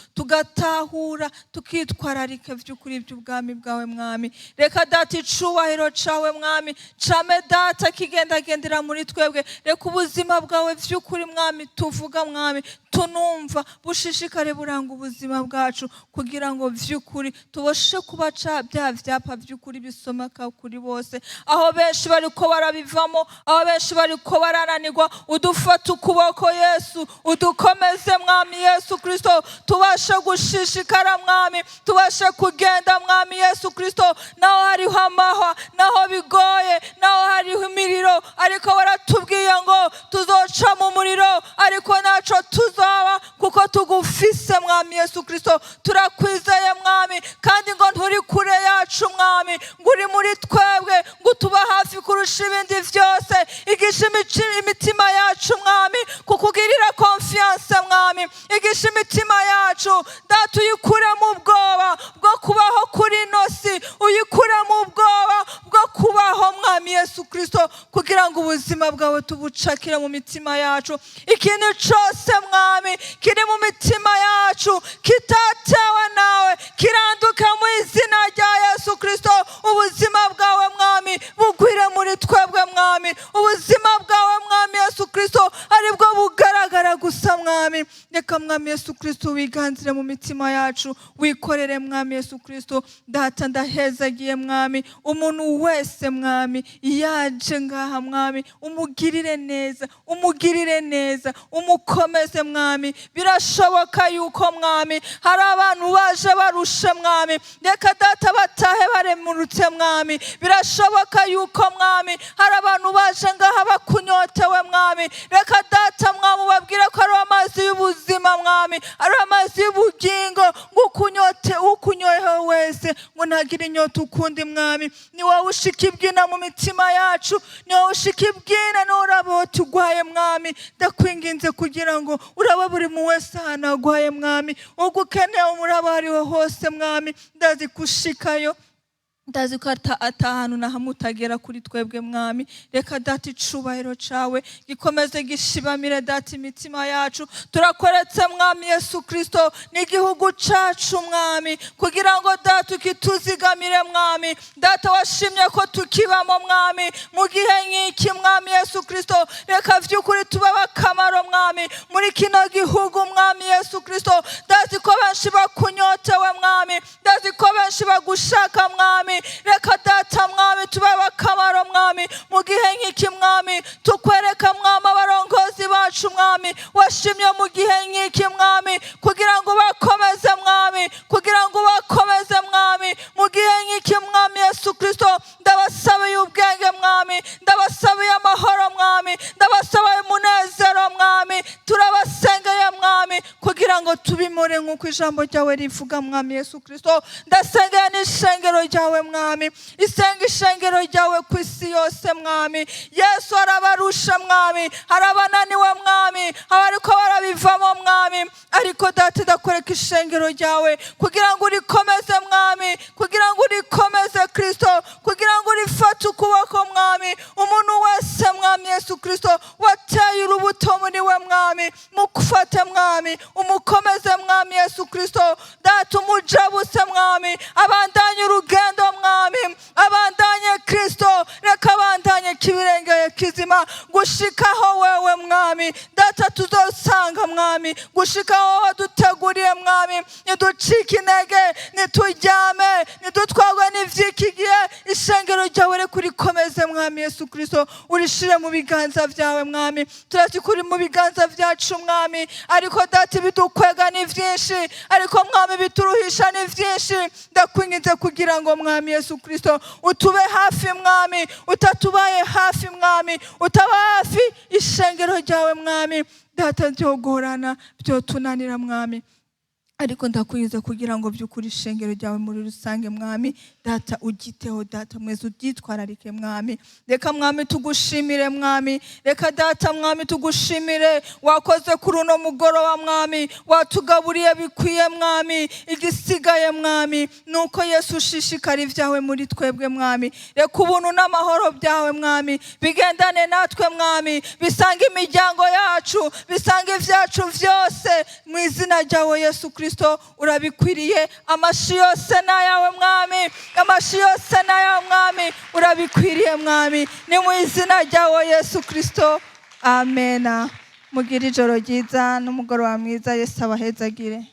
tugatahura tukitwararika vy'ukuri by'ubwami bwawe mwami. Reka data icubahiro cawe mwami came data kigendagendera muri twebwe. Reka ubuzima bwawe vy'ukuri mwami tuvuga mwami, tunumva bushishikare buranga ubuzima bwacu, kugira ngo vy'ukuri tubashe kubaca bya vyapa vy'ukuri bisomeka kuri bose. Aho benshi bariko barabivamo, aho benshi bariko barananirwa, udufata ukuboko Yesu, udukomeze mwami Yesu Kristo, tubashe gushishikara mwami, tubashe kugenda mwami Yesu Kristo. Naho hariho amahwa, naho bigoye, naho hariho imiriro, ariko waratubwiye ngo tuzoca mu muriro, ariko naco tuzaba kuko tugufise mwami Yesu Kristo. Turakwizeye mwami, kandi ngo nturi kure yacu mwami, ngo uri muri twebwe, ngo tuba hafi kurusha ibindi vyose. Igisha imitima yacu mwami kukugirira confiance mwami, igisha imitima yacu data uyikure mu bwoba bwo kubaho kuri nosi, uyikure mu bwoba bwo kubaho mwami Yesu Kristo, kugira ngo ubuzima bwawe tubucakire mu mitima yacu. Ikintu cose mwami kiri mu mitima yacu kitatewe nawe kiranduke mu izina rya Yesu Kristo. Ubuzima bwawe mwami bugwire muri twebwe mwami, ubuzima bwawe mwami Yesu Kristo aribwo bugaragara gusa mwami. Reka mwami Yesu Kristo wiganzire mu mitima yacu, wikorere mwami Yesu Kristo. Data ndahezagiye mwami umuntu wese mwami yaje ngaha mwami, umugirire neza, umugirire neza, umukomeze mwami. Birashoboka yuko mwami hari abantu baje barushe mwami, reka data batahe baremurutse mwami. Birashoboka yuko mwami hari abantu baje ngaha bakunyotewe mwami, reka data mwami ubabwire ko ari amazi y'ubuzima mwami, ari amazi y'ubugingo, ukunyoyeho wese ngo ntagire inyota ukundi mwami. Ni wowe ushika ibwina mu mitima yacu, ni wowe ushika ibwina n'urabo tugwaye mwami. Ndakwinginze kugira ngo uraba buri mu wese ahantu agwaye mwami, ugukeneye umuraba ariho hose mwami. Ndazi kushikayo, ndazi ko atahantu na hamwe utagera kuri twebwe mwami. Reka data icubahiro cawe gikomeze gishibamire data imitima yacu. Turakweretse mwami Yesu Kristo n'igihugu cacu mwami, kugira ngo data ukituzigamire mwami. Data washimye ko tukibamo mwami mu gihe nk'iki mwami Yesu Kristo. Reka vy'ukuri tube akamaro mwami muri kino gihugu mwami Yesu Kristo. Ndazi ko benshi bakunyotewe mwami, ndazi ko benshi bagushaka mwami. Reka data mwami tube akamaro mwami mu gihe nk'iki mwami. Tukwereka mwami abarongozi bacu mwami, washimye mu gihe nk'iki mwami, kugira ngo bakomeze mwami, kugira ngo bakomeze mwami mu gihe nk'iki mwami Yesu Kristo. Ndabasabiye ubwenge mwami, ndabasabiye amahoro mwami, ndabasabiye umunezero mwami. Turabasengeye mwami kugira ngo tubimure nk'uko nk'uko ijambo ryawe rivuga mwami Yesu Kristo. Ndasengera n'ishengero ryawe mwami, isenga ishengero ryawe ku isi yose mwami Yesu. Arabarusha mwami, arabananiwe mwami, abariko barabivamo mwami, ariko data ndakwereka ishengero ryawe kugira ngo urikomeze mwami, kugira ngo urikomeze Kristo, kugira ngo urifate ukuboko mwami. Umuntu wese mwami Yesu Kristo wateye urubuto muri we mwami, mukufate mwami, umukomeze mwami Yesu Kristo. Data umujabuse mwami, abandanye urugendo mwami, abandanye Kristo, reka abandanye kibirengeye kizima gushikaho wewe mwami. Data tuzosanga mwami, gushikaho waduteguriye mwami. Niducike intege, nituryame, nidutwagwe n'ivyiki gihe. Ishengero ryawe reka urikomeze mwami Yesu Kristo, urishire mu biganza vyawe mwami. Turati kuri mu biganza vyacu mwami, ariko data bidukwega ni vyinshi, ariko mwami bituruhisha ni vyinshi. Ndakwinginze kugira ngo mwami Yesu Kristo utube hafi mwami, utatubaye hafi mwami, utaba hafi ishengero ryawe mwami. Data byogorana, byotunanira mwami, ariko ndakwinginze kugira ngo byukuri ishengero ryawe muri rusange mwami. Data ugiteho, data mwese ubyitwararike mwami. Reka mwami tugushimire mwami, reka data mwami tugushimire. Wakoze kuri uno mugoroba mwami, watugaburiye bikwiye mwami. Igisigaye mwami nuko Yesu ushishikara ibyawe muri twebwe mwami. Reka ubuntu n'amahoro byawe mwami bigendane natwe mwami, bisanga imiryango yacu, bisanga ivyacu vyose mu izina ryawe Yesu Kristo. Urabikwiriye, amashi yose nayawe mwami, amashi yose nayawe mwami, urabikwiriye mwami, ni mu izina ryawe Yesu Kristo, amena. Mugire ijoro ryiza n'umugoroba mwiza. Yesu abahezagire.